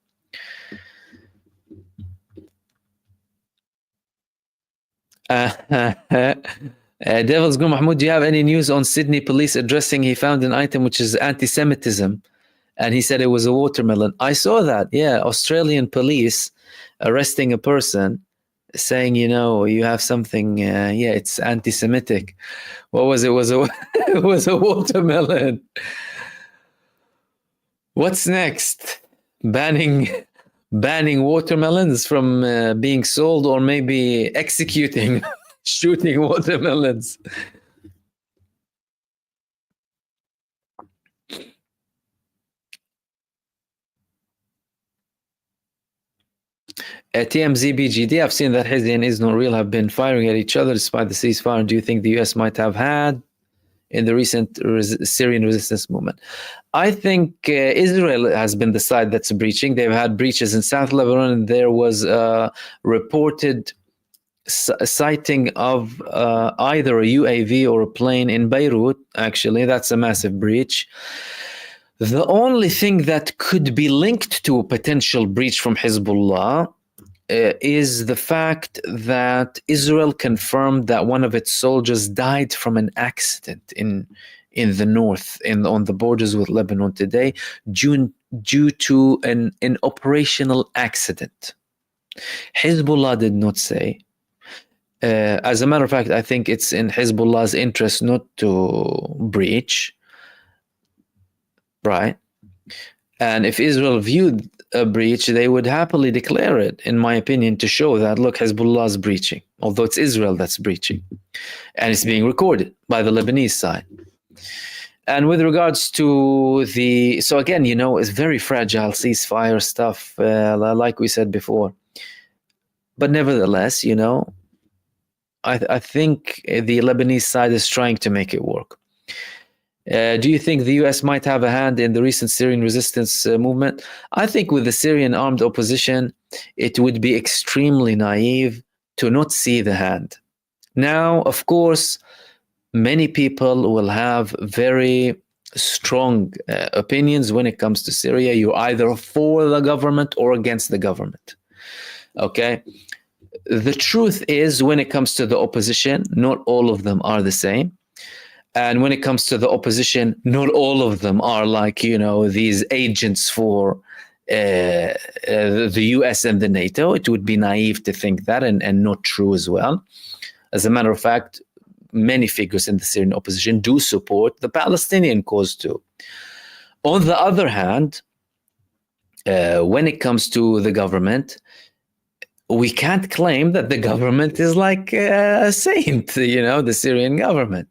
Devil's Go Mahmoud, do you have any news on Sydney police addressing he found an item which is anti-Semitism, and he said it was a watermelon? I saw that. Yeah, Australian police arresting a person saying, you know, you have something. Yeah, it's anti-Semitic. What was it? It was a watermelon. What's next? Banning watermelons from being sold, or maybe executing, shooting watermelons. At TMZ I've seen that Hizbi and Israel have been firing at each other despite the ceasefire. Do you think the US might have had in the recent Syrian resistance movement? I think Israel has been the side that's breaching. They've had breaches in South Lebanon, and there was a reported sighting of either a UAV or a plane in Beirut. Actually, that's a massive breach. The only thing that could be linked to a potential breach from Hezbollah is the fact that Israel confirmed that one of its soldiers died from an accident in the north, on the borders with Lebanon today, due to an operational accident. Hezbollah did not say. As a matter of fact, I think it's in Hezbollah's interest not to breach, right? And if Israel viewed a breach, they would happily declare it, in my opinion, to show that, look, Hezbollah is breaching, although it's Israel that's breaching. And it's being recorded by the Lebanese side. And with regards to so again, you know, it's very fragile ceasefire stuff, like we said before. But nevertheless, you know, I think the Lebanese side is trying to make it work. Do you think the US might have a hand in the recent Syrian resistance movement? I think with the Syrian armed opposition, it would be extremely naive to not see the hand. Now, of course, many people will have very strong opinions when it comes to Syria. You're either for the government or against the government. Okay? The truth is, when it comes to the opposition, not all of them are the same. And when it comes to the opposition, not all of them are like, you know, these agents for the US and the NATO. It would be naive to think that, and not true as well. As a matter of fact, many figures in the Syrian opposition do support the Palestinian cause too. On the other hand, when it comes to the government, we can't claim that the government is like a saint, you know, the Syrian government.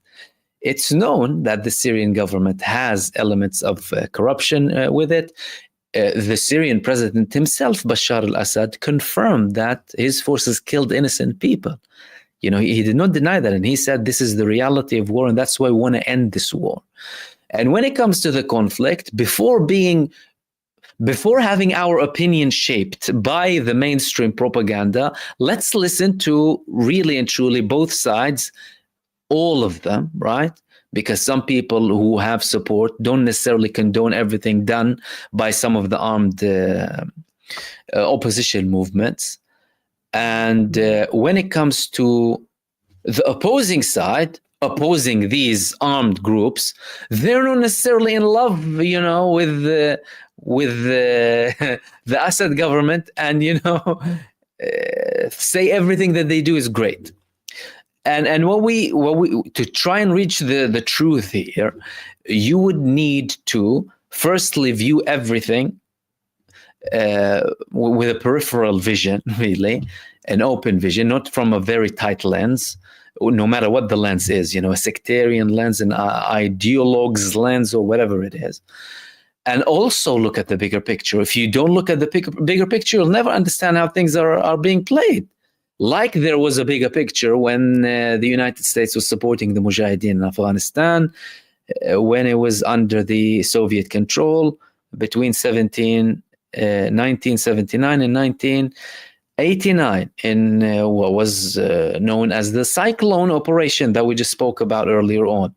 It's known that the Syrian government has elements of corruption with it. The Syrian president himself, Bashar al-Assad, confirmed that his forces killed innocent people. You know, he did not deny that, and he said this is the reality of war, and that's why we want to end this war. And when it comes to the conflict, before having our opinion shaped by the mainstream propaganda, let's listen to really and truly both sides, all of them, right? Because some people who have support don't necessarily condone everything done by some of the armed opposition movements. And when it comes to the opposing side, opposing these armed groups, they're not necessarily in love, you know, with the Assad government, and, you know, say everything that they do is great. And what we to try and reach the truth here, you would need to firstly view everything with a peripheral vision, really, an open vision, not from a very tight lens, no matter what the lens is, you know, a sectarian lens, an ideologue's lens, or whatever it is. And also look at the bigger picture. If you don't look at the bigger picture, you'll never understand how things are being played. Like there was a bigger picture when the United States was supporting the Mujahideen in Afghanistan, when it was under the Soviet control between 1979 and 1989 in what was known as the Cyclone Operation that we just spoke about earlier on.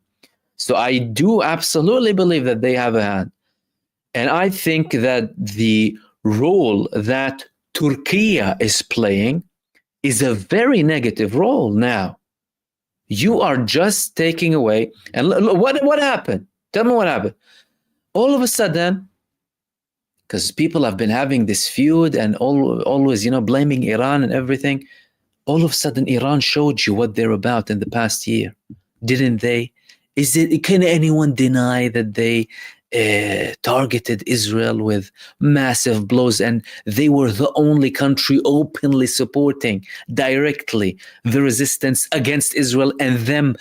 So I do absolutely believe that they have a hand. And I think that the role that Turkey is playing is a very negative role now. You are just taking away. And what happened? Tell me what happened. All of a sudden, because people have been having this feud and always, blaming Iran and everything. All of a sudden, Iran showed you what they're about in the past year, didn't they? Can anyone deny that they targeted Israel with massive blows, and they were the only country openly supporting directly the resistance against Israel and them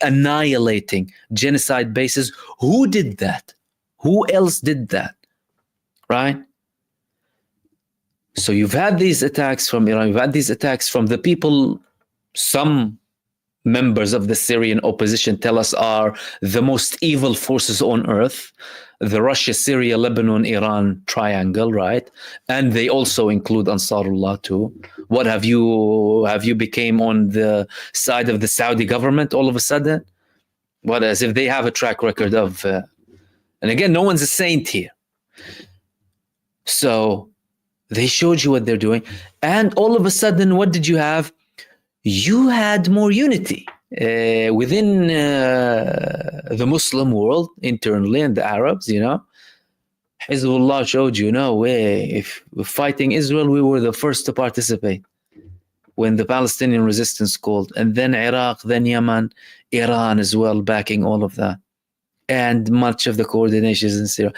annihilating genocide bases? Who did that? Who else did that? Right? So you've had these attacks from Iran, you've had these attacks from the people, some members of the Syrian opposition tell us are the most evil forces on earth, the Russia, Syria, Lebanon, Iran triangle, right? And they also include Ansarullah too. What have you became on the side of the Saudi government all of a sudden? What, as if they have a track record of, and again, no one's a saint here. So they showed you what they're doing. And all of a sudden, what did you have? You had more unity within the Muslim world internally, and the Arabs, Hezbollah showed you, no way, if we're fighting Israel, we were the first to participate when the Palestinian resistance called. And then Iraq, then Yemen, Iran as well, backing all of that. And much of the coordinations in Syria.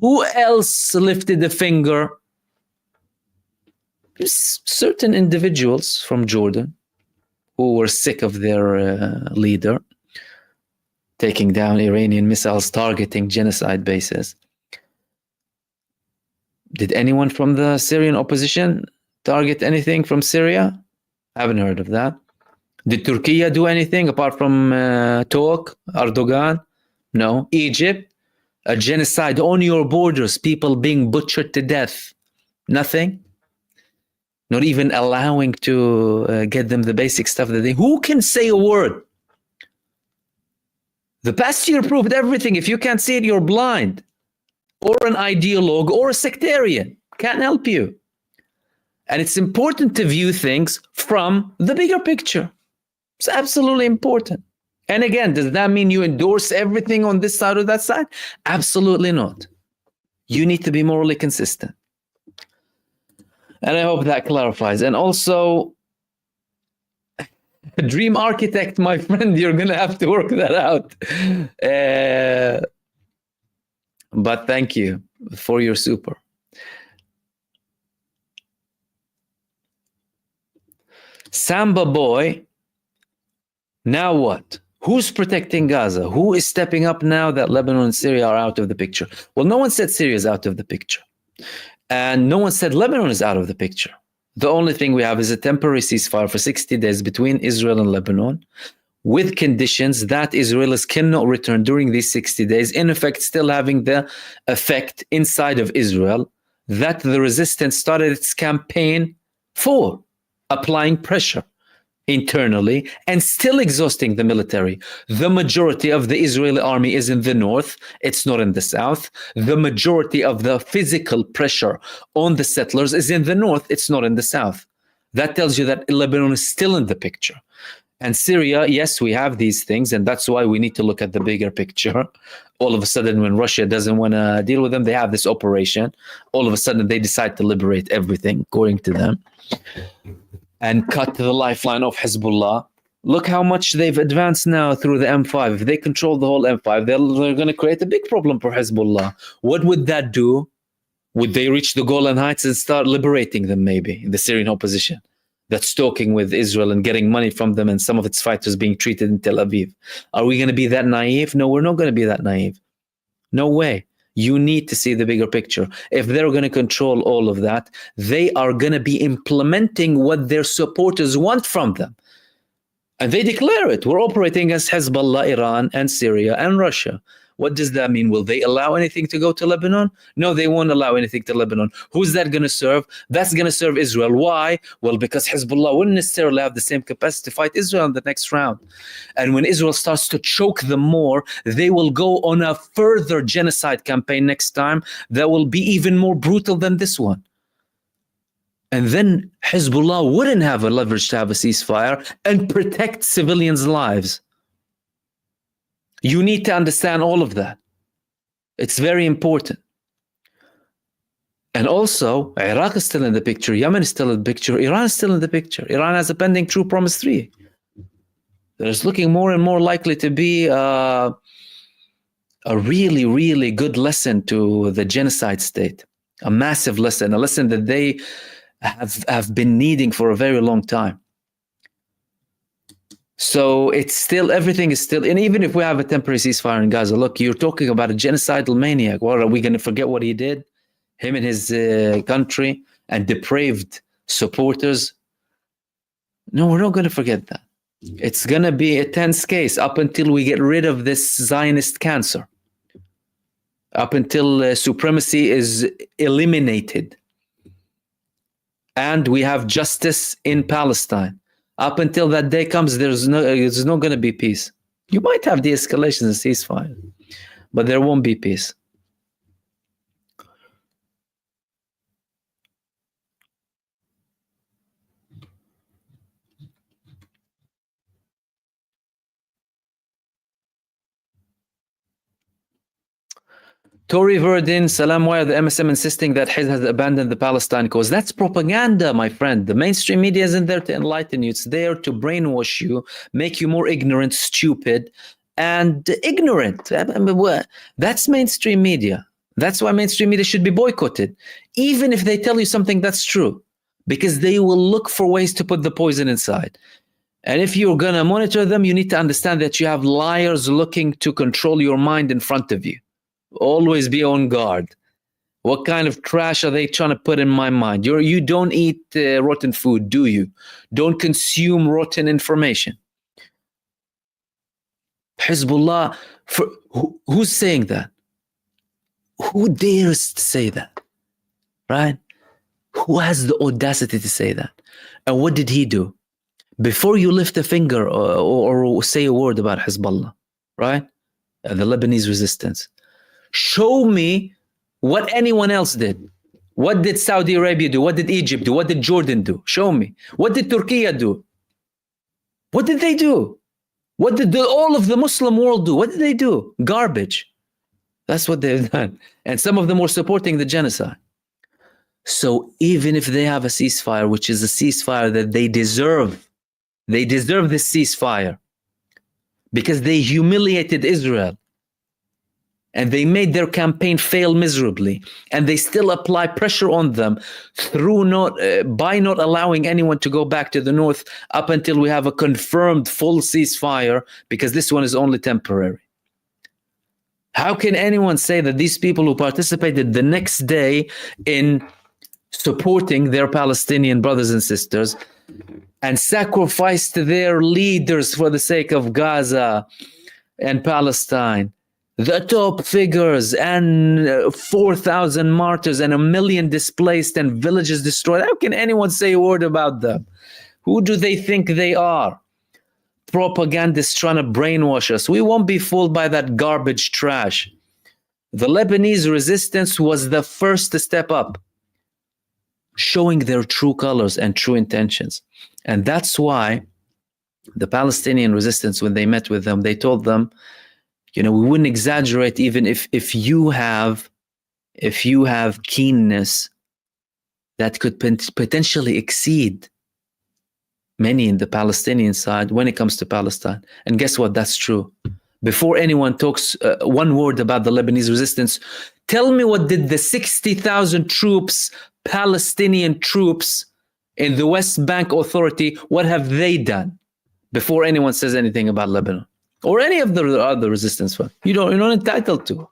Who else lifted a finger? Certain individuals from Jordan who were sick of their leader taking down Iranian missiles, targeting genocide bases. Did anyone from the Syrian opposition target anything from Syria? Haven't heard of that. Did Turkey do anything apart from talk, Erdogan? No. Egypt? A genocide on your borders, people being butchered to death. Nothing. Not even allowing to get them the basic stuff that they... Who can say a word? The past year proved everything. If you can't see it, you're blind. Or an ideologue or a sectarian. Can't help you. And it's important to view things from the bigger picture. It's absolutely important. And again, does that mean you endorse everything on this side or that side? Absolutely not. You need to be morally consistent. And I hope that clarifies. And also, dream architect, my friend, you're going to have to work that out. But thank you for your super. Samba boy, now what? Who's protecting Gaza? Who is stepping up now that Lebanon and Syria are out of the picture? Well, no one said Syria is out of the picture. And no one said Lebanon is out of the picture. The only thing we have is a temporary ceasefire for 60 days between Israel and Lebanon, with conditions that Israelis cannot return during these 60 days, in effect still having the effect inside of Israel that the resistance started its campaign for, applying pressure internally and still exhausting the military. The majority of the Israeli army is in the north, it's not in the south. The majority of the physical pressure on the settlers is in the north, it's not in the south. That tells you that Lebanon is still in the picture. And Syria, yes, we have these things, and that's why we need to look at the bigger picture. All of a sudden, when Russia doesn't want to deal with them, they have this operation. All of a sudden, they decide to liberate everything, according to them, and cut the lifeline of Hezbollah. Look how much they've advanced now through the M5. If they control the whole M5, they're going to create a big problem for Hezbollah. What would that do? Would they reach the Golan Heights and start liberating them, maybe, the Syrian opposition that's talking with Israel and getting money from them, and some of its fighters being treated in Tel Aviv? Are we going to be that naive? No, we're not going to be that naive. No way. You need to see the bigger picture. If they're going to control all of that, they are going to be implementing what their supporters want from them. And they declare it. We're operating as Hezbollah, Iran, and Syria, and Russia. What does that mean? Will they allow anything to go to Lebanon? No, they won't allow anything to Lebanon. Who's that going to serve? That's going to serve Israel. Why? Well, because Hezbollah wouldn't necessarily have the same capacity to fight Israel in the next round. And when Israel starts to choke them more, they will go on a further genocide campaign next time that will be even more brutal than this one. And then Hezbollah wouldn't have a leverage to have a ceasefire and protect civilians' lives. You need to understand all of that. It's very important. And also, Iraq is still in the picture, Yemen is still in the picture, Iran is still in the picture. Iran has a pending True Promise 3. There's looking more and more likely to be a really, really good lesson to the genocide state. A massive lesson, a lesson that they have been needing for a very long time. So it's still, everything is still, and even if we have a temporary ceasefire in Gaza, look, you're talking about a genocidal maniac. What, are we going to forget what he did? Him and his country and depraved supporters? No, we're not going to forget that. It's going to be a tense case up until we get rid of this Zionist cancer. Up until supremacy is eliminated. And we have justice in Palestine. Up until that day comes, there's not going to be peace. You might have de-escalation and ceasefire, but there won't be peace. Tory Verdin, Salam, why are the MSM insisting that Hizb has abandoned the Palestine cause? That's propaganda, my friend. The mainstream media isn't there to enlighten you. It's there to brainwash you, make you more ignorant, stupid, and ignorant. That's mainstream media. That's why mainstream media should be boycotted, even if they tell you something that's true, because they will look for ways to put the poison inside. And if you're going to monitor them, you need to understand that you have liars looking to control your mind in front of you. Always be on guard. What kind of trash are they trying to put in my mind? You don't eat rotten food, do you? Don't consume rotten information. Hezbollah, who's saying that? Who dares to say that? Right? Who has the audacity to say that? And what did he do? Before you lift a finger or say a word about Hezbollah, right? The Lebanese resistance. Show me what anyone else did. What did Saudi Arabia do? What did Egypt do? What did Jordan do? Show me. What did Turkey do? What did they do? What did all of the Muslim world do? What did they do? Garbage. That's what they've done. And some of them were supporting the genocide. So even if they have a ceasefire, which is a ceasefire that they deserve this ceasefire because they humiliated Israel. And they made their campaign fail miserably, and they still apply pressure on them through by not allowing anyone to go back to the north up until we have a confirmed full ceasefire, because this one is only temporary. How can anyone say that these people who participated the next day in supporting their Palestinian brothers and sisters and sacrificed their leaders for the sake of Gaza and Palestine, the top figures, and 4,000 martyrs and 1 million displaced and villages destroyed? How can anyone say a word about them? Who do they think they are? Propagandists trying to brainwash us. We won't be fooled by that garbage trash. The Lebanese resistance was the first to step up, showing their true colors and true intentions. And that's why the Palestinian resistance, when they met with them, they told them, we wouldn't exaggerate even if you have keenness that could potentially exceed many in the Palestinian side when it comes to Palestine. And guess what? That's true. Before anyone talks one word about the Lebanese resistance, tell me, what did the 60,000 troops, Palestinian troops in the West Bank Authority, what have they done before anyone says anything about Lebanon? Or any of the other resistance front? You're not entitled to.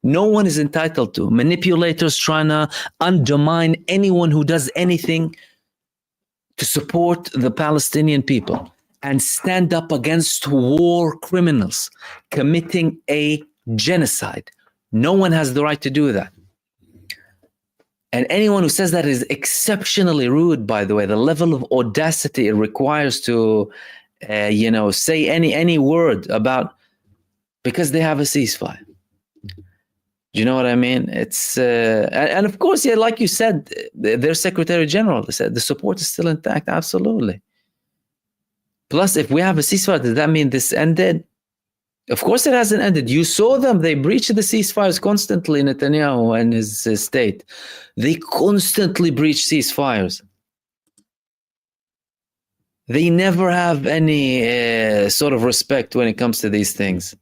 No one is entitled to. Manipulators trying to undermine anyone who does anything to support the Palestinian people and stand up against war criminals committing a genocide. No one has the right to do that. And anyone who says that is exceptionally rude, by the way. The level of audacity it requires to say any word about, because they have a ceasefire. Do you know what I mean? It's and of course, yeah, like you said, their Secretary General said the support is still intact. Absolutely. Plus, if we have a ceasefire, does that mean this ended? Of course, it hasn't ended. You saw them; they breached the ceasefires constantly. Netanyahu and his state, they constantly breach ceasefires. They never have any sort of respect when it comes to these things.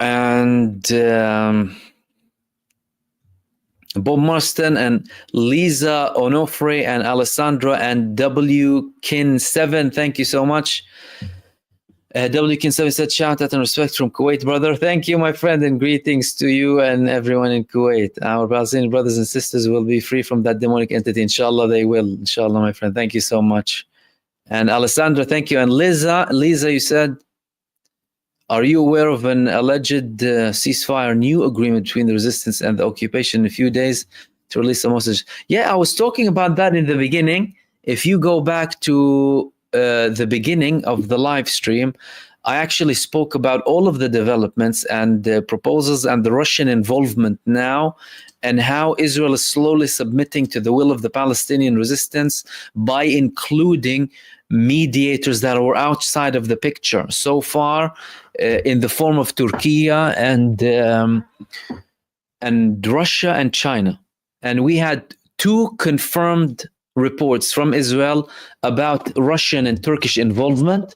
And Bob Marston and Lisa Onofre and Alessandra and W. Kin7, thank you so much. W. Kin7 said, shout out and respect from Kuwait, brother. Thank you, my friend, and greetings to you and everyone in Kuwait. Our Palestinian brothers and sisters will be free from that demonic entity. Inshallah, they will. Inshallah, my friend. Thank you so much. And Alessandra, thank you. And Lisa, you said, are you aware of an alleged ceasefire new agreement between the resistance and the occupation in a few days to release a hostage? Yeah, I was talking about that in the beginning. If you go back to the beginning of the live stream, I actually spoke about all of the developments and the proposals and the Russian involvement now, and how Israel is slowly submitting to the will of the Palestinian resistance by including mediators that were outside of the picture so far, in the form of Turkey and Russia and China. And we had 2 confirmed reports from Israel about Russian and Turkish involvement.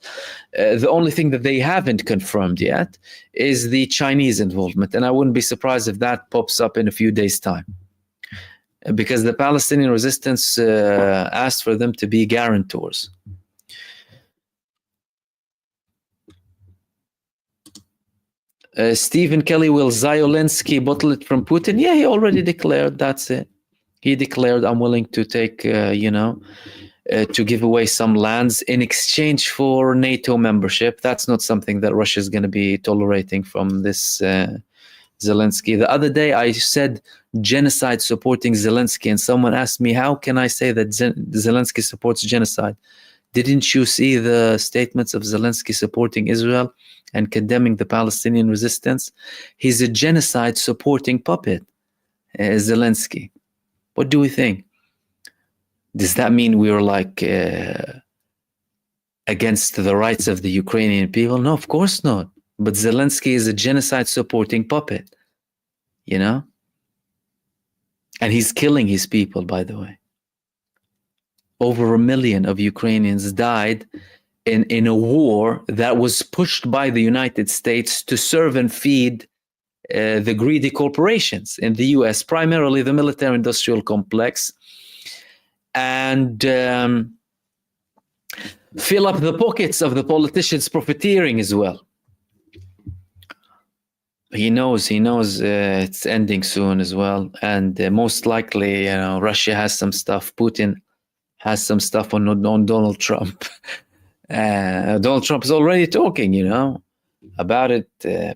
The only thing that they haven't confirmed yet is the Chinese involvement. And I wouldn't be surprised if that pops up in a few days' time, because the Palestinian resistance asked for them to be guarantors. Stephen Kelly, will Zelensky bottle it from Putin? Yeah, he already declared. That's it. He declared, I'm willing to take, to give away some lands in exchange for NATO membership. That's not something that Russia is going to be tolerating from this Zelensky. The other day, I said genocide supporting Zelensky, and someone asked me, how can I say that Zelensky supports genocide? Didn't you see the statements of Zelensky supporting Israel and condemning the Palestinian resistance? He's a genocide supporting puppet, Zelensky. What do we think? Does that mean we were like against the rights of the Ukrainian people? No, of course not. But Zelensky is a genocide supporting puppet, you know? And he's killing his people, by the way. Over 1 million of Ukrainians died in a war that was pushed by the United States to serve and feed the greedy corporations in the US, primarily the military-industrial complex, and fill up the pockets of the politicians profiteering as well. He knows it's ending soon as well, and most likely, Russia has some stuff. Putin has some stuff on Donald Trump. Donald Trump is already talking, about it.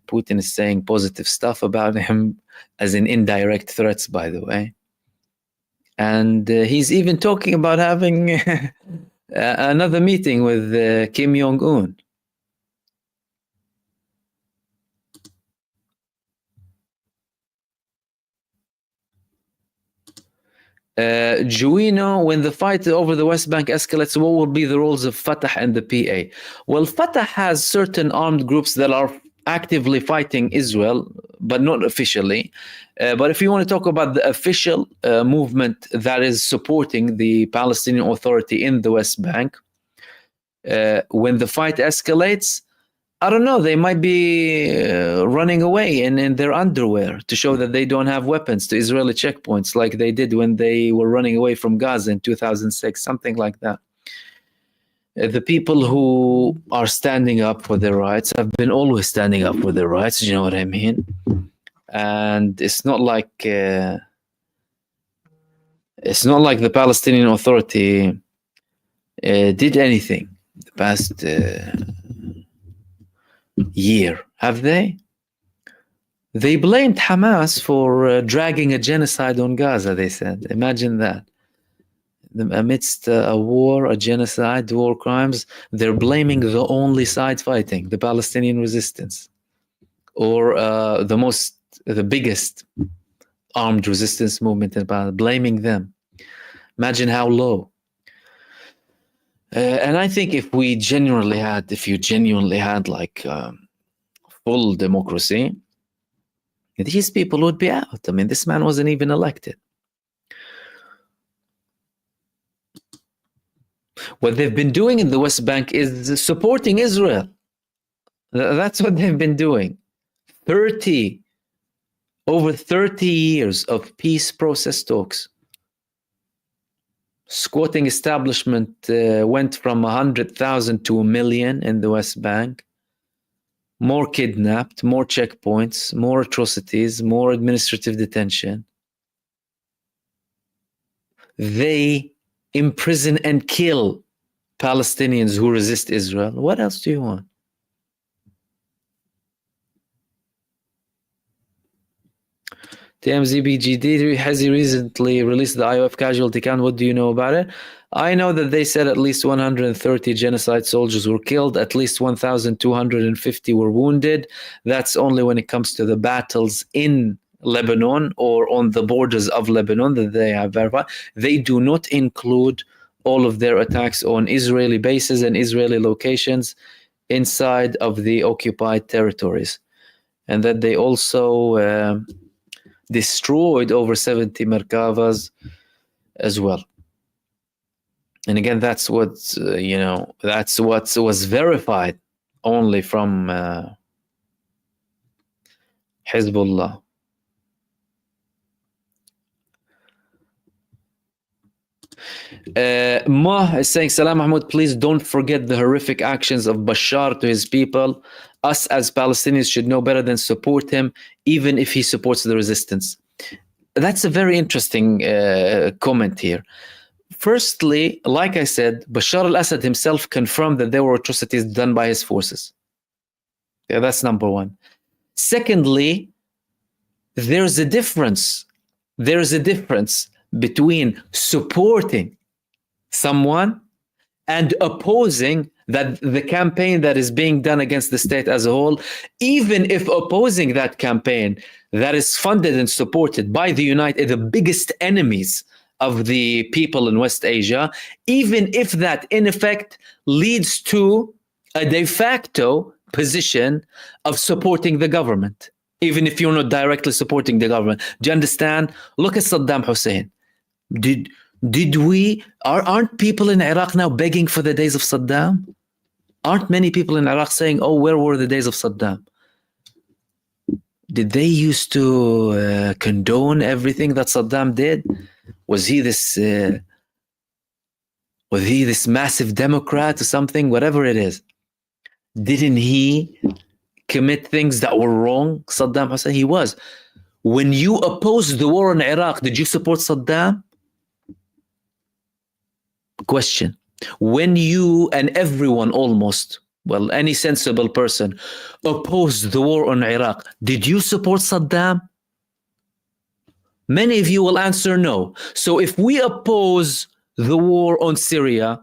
Putin is saying positive stuff about him, as in indirect threats, by the way. And he's even talking about having another meeting with Kim Jong-un. Juino, when the fight over the West Bank escalates, what will be the roles of Fatah and the PA? Well, Fatah has certain armed groups that are actively fighting Israel, but not officially. But if you want to talk about the official movement that is supporting the Palestinian Authority in the West Bank, when the fight escalates, I don't know, they might be running away in their underwear to show that they don't have weapons to Israeli checkpoints, like they did when they were running away from Gaza in 2006, something like that. The people who are standing up for their rights have been always standing up for their rights, you know what I mean? And it's not like the Palestinian Authority did anything the past year, have they? They blamed Hamas for dragging a genocide on Gaza, they said. Imagine that. amidst a war, a genocide, war crimes, they're blaming the only side fighting, the Palestinian resistance, or the biggest armed resistance movement in Palestine, blaming them. Imagine how low. And I think if you genuinely had like full democracy, these people would be out. I mean, this man wasn't even elected. What they've been doing in the West Bank is supporting Israel. That's what they've been doing. Over 30 years of peace process talks. Squatting establishment went from 100,000 to 1 million in the West Bank. More kidnapped, more checkpoints, more atrocities, more administrative detention. They imprison and kill Palestinians who resist Israel. What else do you want? TMZBGD, has he recently released the IOF casualty count? What do you know about it? I know that they said at least 130 genocide soldiers were killed, at least 1,250 were wounded. That's only when it comes to the battles in Lebanon or on the borders of Lebanon that they have verified. They do not include all of their attacks on Israeli bases and Israeli locations inside of the occupied territories. And that they also destroyed over 70 Merkavas as well. And again, that's what that's what was verified only from Hezbollah. Mah is saying, Salam Mahmoud, please don't forget the horrific actions of Bashar to his people. Us as Palestinians should know better than support him, even if he supports the resistance. That's a very interesting comment here. Firstly, like I said, Bashar al-Assad himself confirmed that there were atrocities done by his forces. Yeah, that's number one. Secondly, there's a difference. There's a difference between supporting someone and opposing the campaign that is being done against the state as a whole, even if opposing that campaign that is funded and supported by the biggest enemies of the people in West Asia, even if that in effect leads to a de facto position of supporting the government, even if you're not directly supporting the government. Do you understand? Look at Saddam Hussein. Aren't people in Iraq now begging for the days of Saddam? Aren't many people in Iraq saying, oh, where were the days of Saddam? Did they used to condone everything that Saddam did? Was he this massive Democrat or something? Whatever it is. Didn't he commit things that were wrong? Saddam Hussein, he was. When you opposed the war in Iraq, did you support Saddam? Question. When you and everyone almost, well, any sensible person opposed the war on Iraq, did you support Saddam? Many of you will answer no. So if we oppose the war on Syria,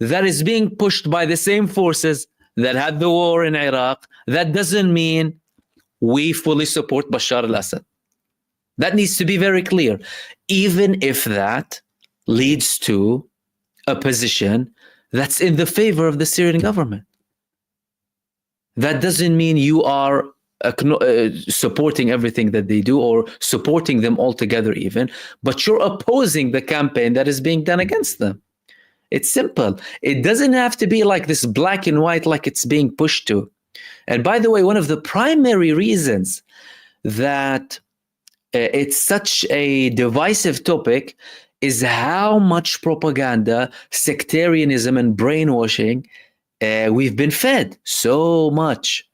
that is being pushed by the same forces that had the war in Iraq, that doesn't mean we fully support Bashar al-Assad. That needs to be very clear. Even if that leads to a position that's in the favor of the Syrian government. That doesn't mean you are supporting everything that they do or supporting them altogether even, but you're opposing the campaign that is being done against them. It's simple. It doesn't have to be like this black and white like it's being pushed to. And by the way, one of the primary reasons that it's such a divisive topic is how much propaganda, sectarianism, and brainwashing we've been fed. So much.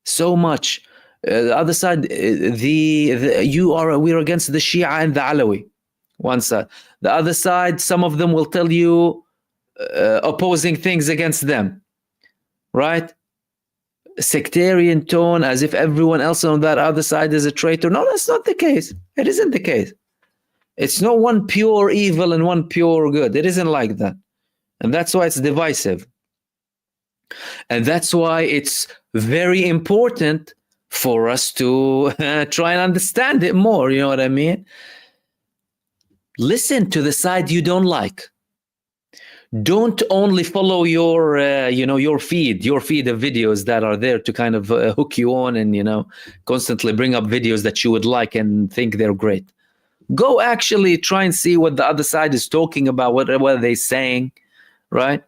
The other side, we're against the Shia and the Alawi. One side. The other side, some of them will tell you opposing things against them, right? Sectarian tone, as if everyone else on that other side is a traitor. No, that's not the case. It isn't the case. It's not one pure evil and one pure good. It isn't like that. And that's why it's divisive. And that's why it's very important for us to try and understand it more. You know what I mean? Listen to the side you don't like. Don't only follow your, your feed of videos that are there to kind of hook you on and, constantly bring up videos that you would like and think they're great. Go actually try and see what the other side is talking about, what are they saying, right?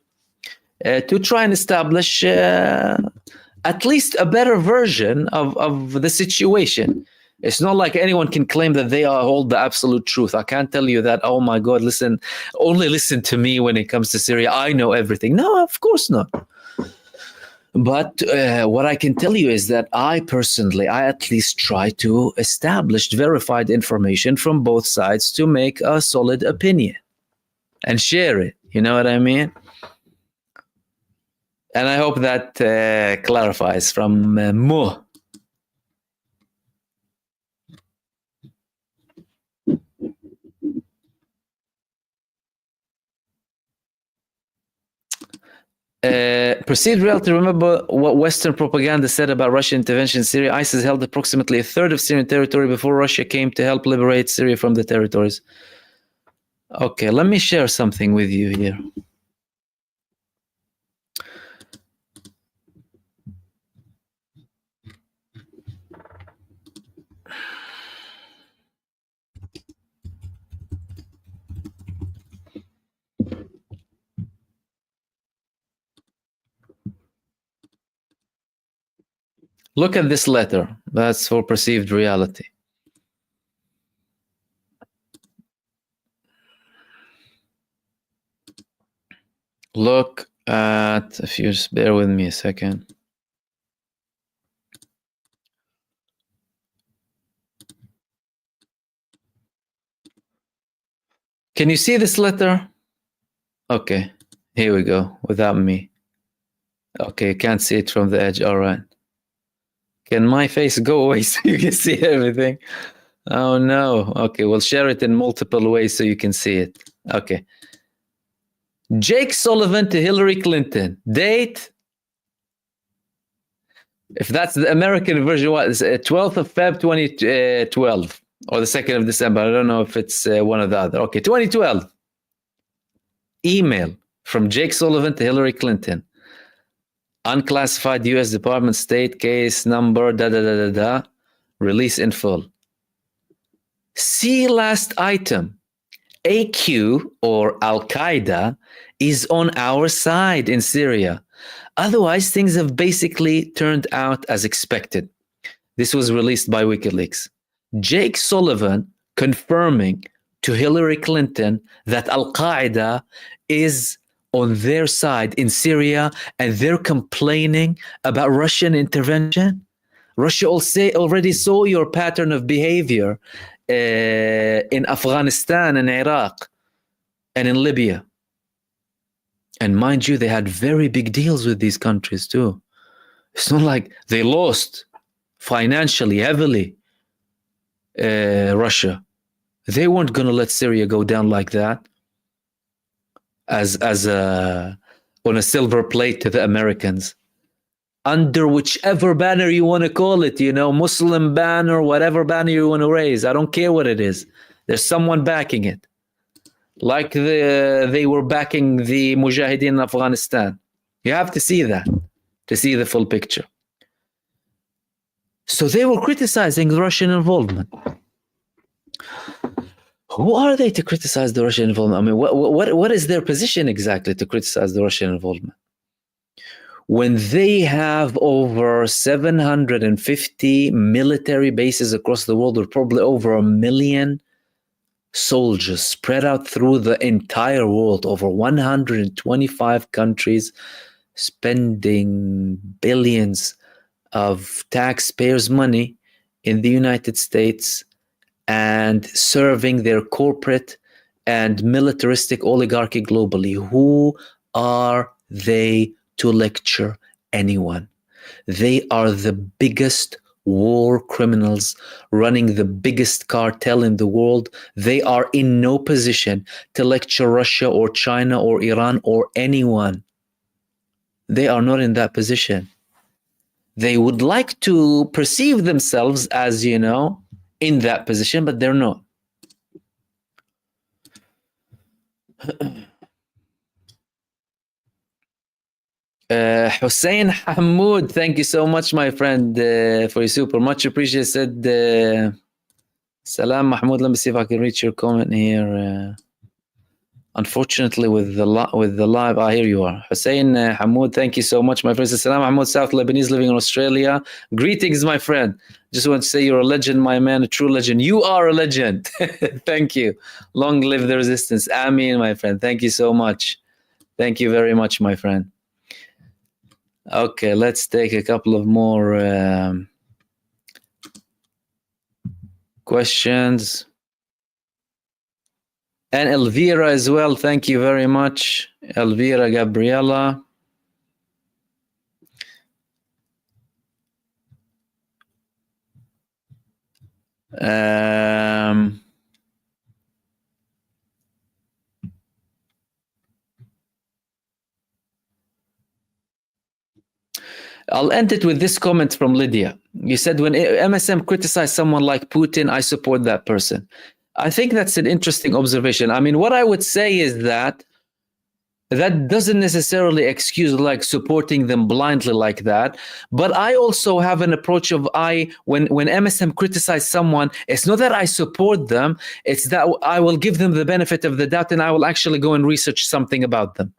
To try and establish at least a better version of the situation. It's not like anyone can claim that they hold the absolute truth. I can't tell you that, oh my God, only listen to me when it comes to Syria. I know everything. No, of course not. But what I can tell you is that I at least try to establish verified information from both sides to make a solid opinion and share it. You know what I mean? And I hope that clarifies from Mo. Perceived reality. Remember what Western propaganda said about Russian intervention in Syria. ISIS held approximately a third of Syrian territory before Russia came to help liberate Syria from the territories. Okay, let me share something with you here. Look at this letter. That's for perceived reality. Look at, if you just bear with me a second. Can you see this letter? Okay, here we go, without me. Okay, you can't see it from the edge, all right. Can my face go away so you can see everything? Oh no. Okay, we'll share it in multiple ways so you can see it. Okay. Jake Sullivan to Hillary Clinton. Date? If that's the American version, what is it? 12th of Feb 2012 or the 2nd of December. I don't know if it's one or the other. Okay, 2012. Email from Jake Sullivan to Hillary Clinton. Unclassified U.S. Department State case number, release in full. See last item. AQ or Al-Qaeda is on our side in Syria. Otherwise, things have basically turned out as expected. This was released by WikiLeaks. Jake Sullivan confirming to Hillary Clinton that Al-Qaeda is on their side in Syria and they're complaining about Russian intervention. Russia already saw your pattern of behavior in Afghanistan and Iraq and in Libya. And mind you, they had very big deals with these countries too. It's not like they lost financially heavily, Russia. They weren't going to let Syria go down like that as on a silver plate to the Americans. Under whichever banner you want to call it, Muslim banner, whatever banner you want to raise. I don't care what it is. There's someone backing it. Like they were backing the Mujahideen in Afghanistan. You have to see that to see the full picture. So they were criticizing the Russian involvement. Who are they to criticize the Russian involvement? I mean, what is their position exactly to criticize the Russian involvement? When they have over 750 military bases across the world, with probably over 1 million soldiers spread out through the entire world, over 125 countries, spending billions of taxpayers' money in the United States and serving their corporate and militaristic oligarchy globally. Who are they to lecture anyone? They are the biggest war criminals running the biggest cartel in the world. They are in no position to lecture Russia or China or Iran or anyone. They are not in that position. They would like to perceive themselves as, you know, in that position, but they're not. Hussein Hamoud, thank you so much, my friend, for your super. Much appreciated. Salam Mahmoud. Let me see if I can reach your comment here. Unfortunately, with the live, here you are. Hussein Hamoud, thank you so much, my friend. Salam Mahmoud, South Lebanese living in Australia. Greetings, my friend. Just want to say you're a legend, my man, a true legend. You are a legend. Thank you. Long live the resistance. Ameen, my friend. Thank you so much. Thank you very much, my friend. Okay, let's take a couple of more questions. And Elvira as well. Thank you very much, Elvira Gabriela. I'll end it with this comment from Lydia. You said, when MSM criticized someone like Putin, I support that person. I think that's an interesting observation. I mean, what I would say is that doesn't necessarily excuse like supporting them blindly like that. But I also have an approach of when MSM criticize someone, it's not that I support them, it's that I will give them the benefit of the doubt and I will actually go and research something about them.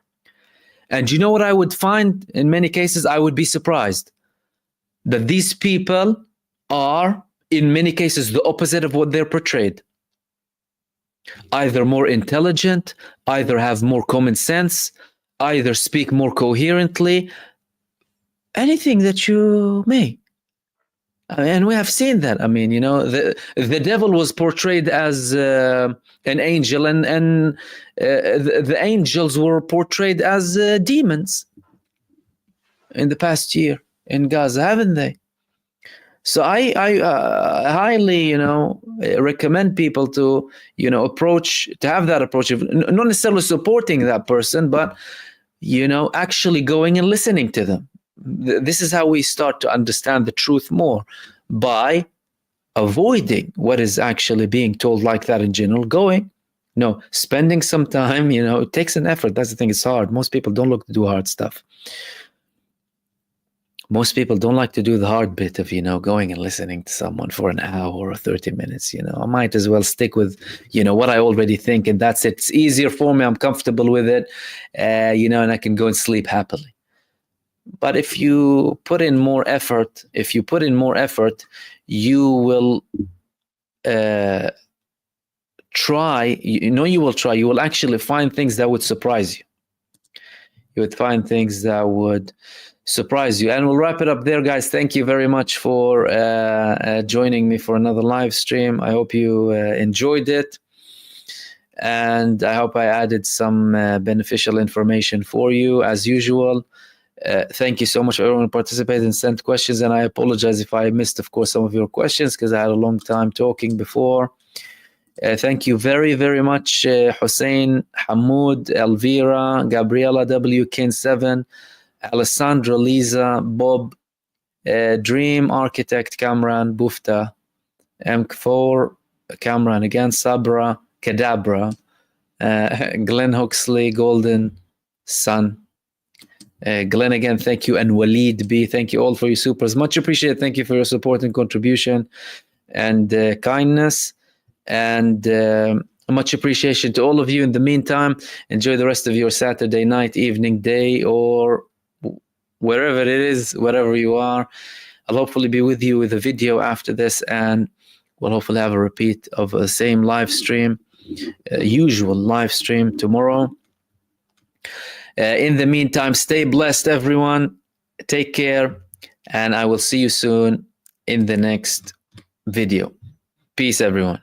And you know what I would find in many cases? I would be surprised that these people are, in many cases, the opposite of what they're portrayed. Either more intelligent, either have more common sense, either speak more coherently, anything that you may. And we have seen that. I mean, you know, the devil was portrayed as an angel, and the angels were portrayed as demons in the past year in Gaza, haven't they? So I highly, you know, recommend people to, you know, have that approach of not necessarily supporting that person, but, you know, actually going and listening to them. This is how we start to understand the truth more, by avoiding what is actually being told like that in general. Spending some time, you know, it takes an effort. That's the thing, it's hard. Most people don't look to do hard stuff. Most people don't like to do the hard bit of, you know, going and listening to someone for an hour or 30 minutes, you know. I might as well stick with, you know, what I already think, and that's it. It's easier for me. I'm comfortable with it, you know, and I can go and sleep happily. But if you put in more effort, you will you will actually find things that would surprise you. You would find things that would surprise you. And we'll wrap it up there, guys. Thank you very much for joining me for another live stream. I hope you enjoyed it, and I hope I added some beneficial information for you as usual. Thank you so much for everyone who participated and sent questions, and I apologize if I missed, of course, some of your questions because I had a long time talking before. Thank you very, very much, Hussein, Hamoud, Elvira, Gabriela W, Kin7, Alessandra, Lisa, Bob, Dream, Architect, Kamran, Bufta, M4, Kamran again, Sabra, Kadabra, Glenn Huxley, Golden Sun, Glenn again, thank you, and Waleed B, thank you all for your supers. Much appreciated. Thank you for your support and contribution and kindness, and much appreciation to all of you. In the meantime, enjoy the rest of your Saturday night, evening, day, or wherever it is, wherever you are. I'll hopefully be with you with a video after this, and we'll hopefully have a repeat of the same live stream, usual live stream tomorrow. In the meantime, stay blessed, everyone. Take care, and I will see you soon in the next video. Peace, everyone.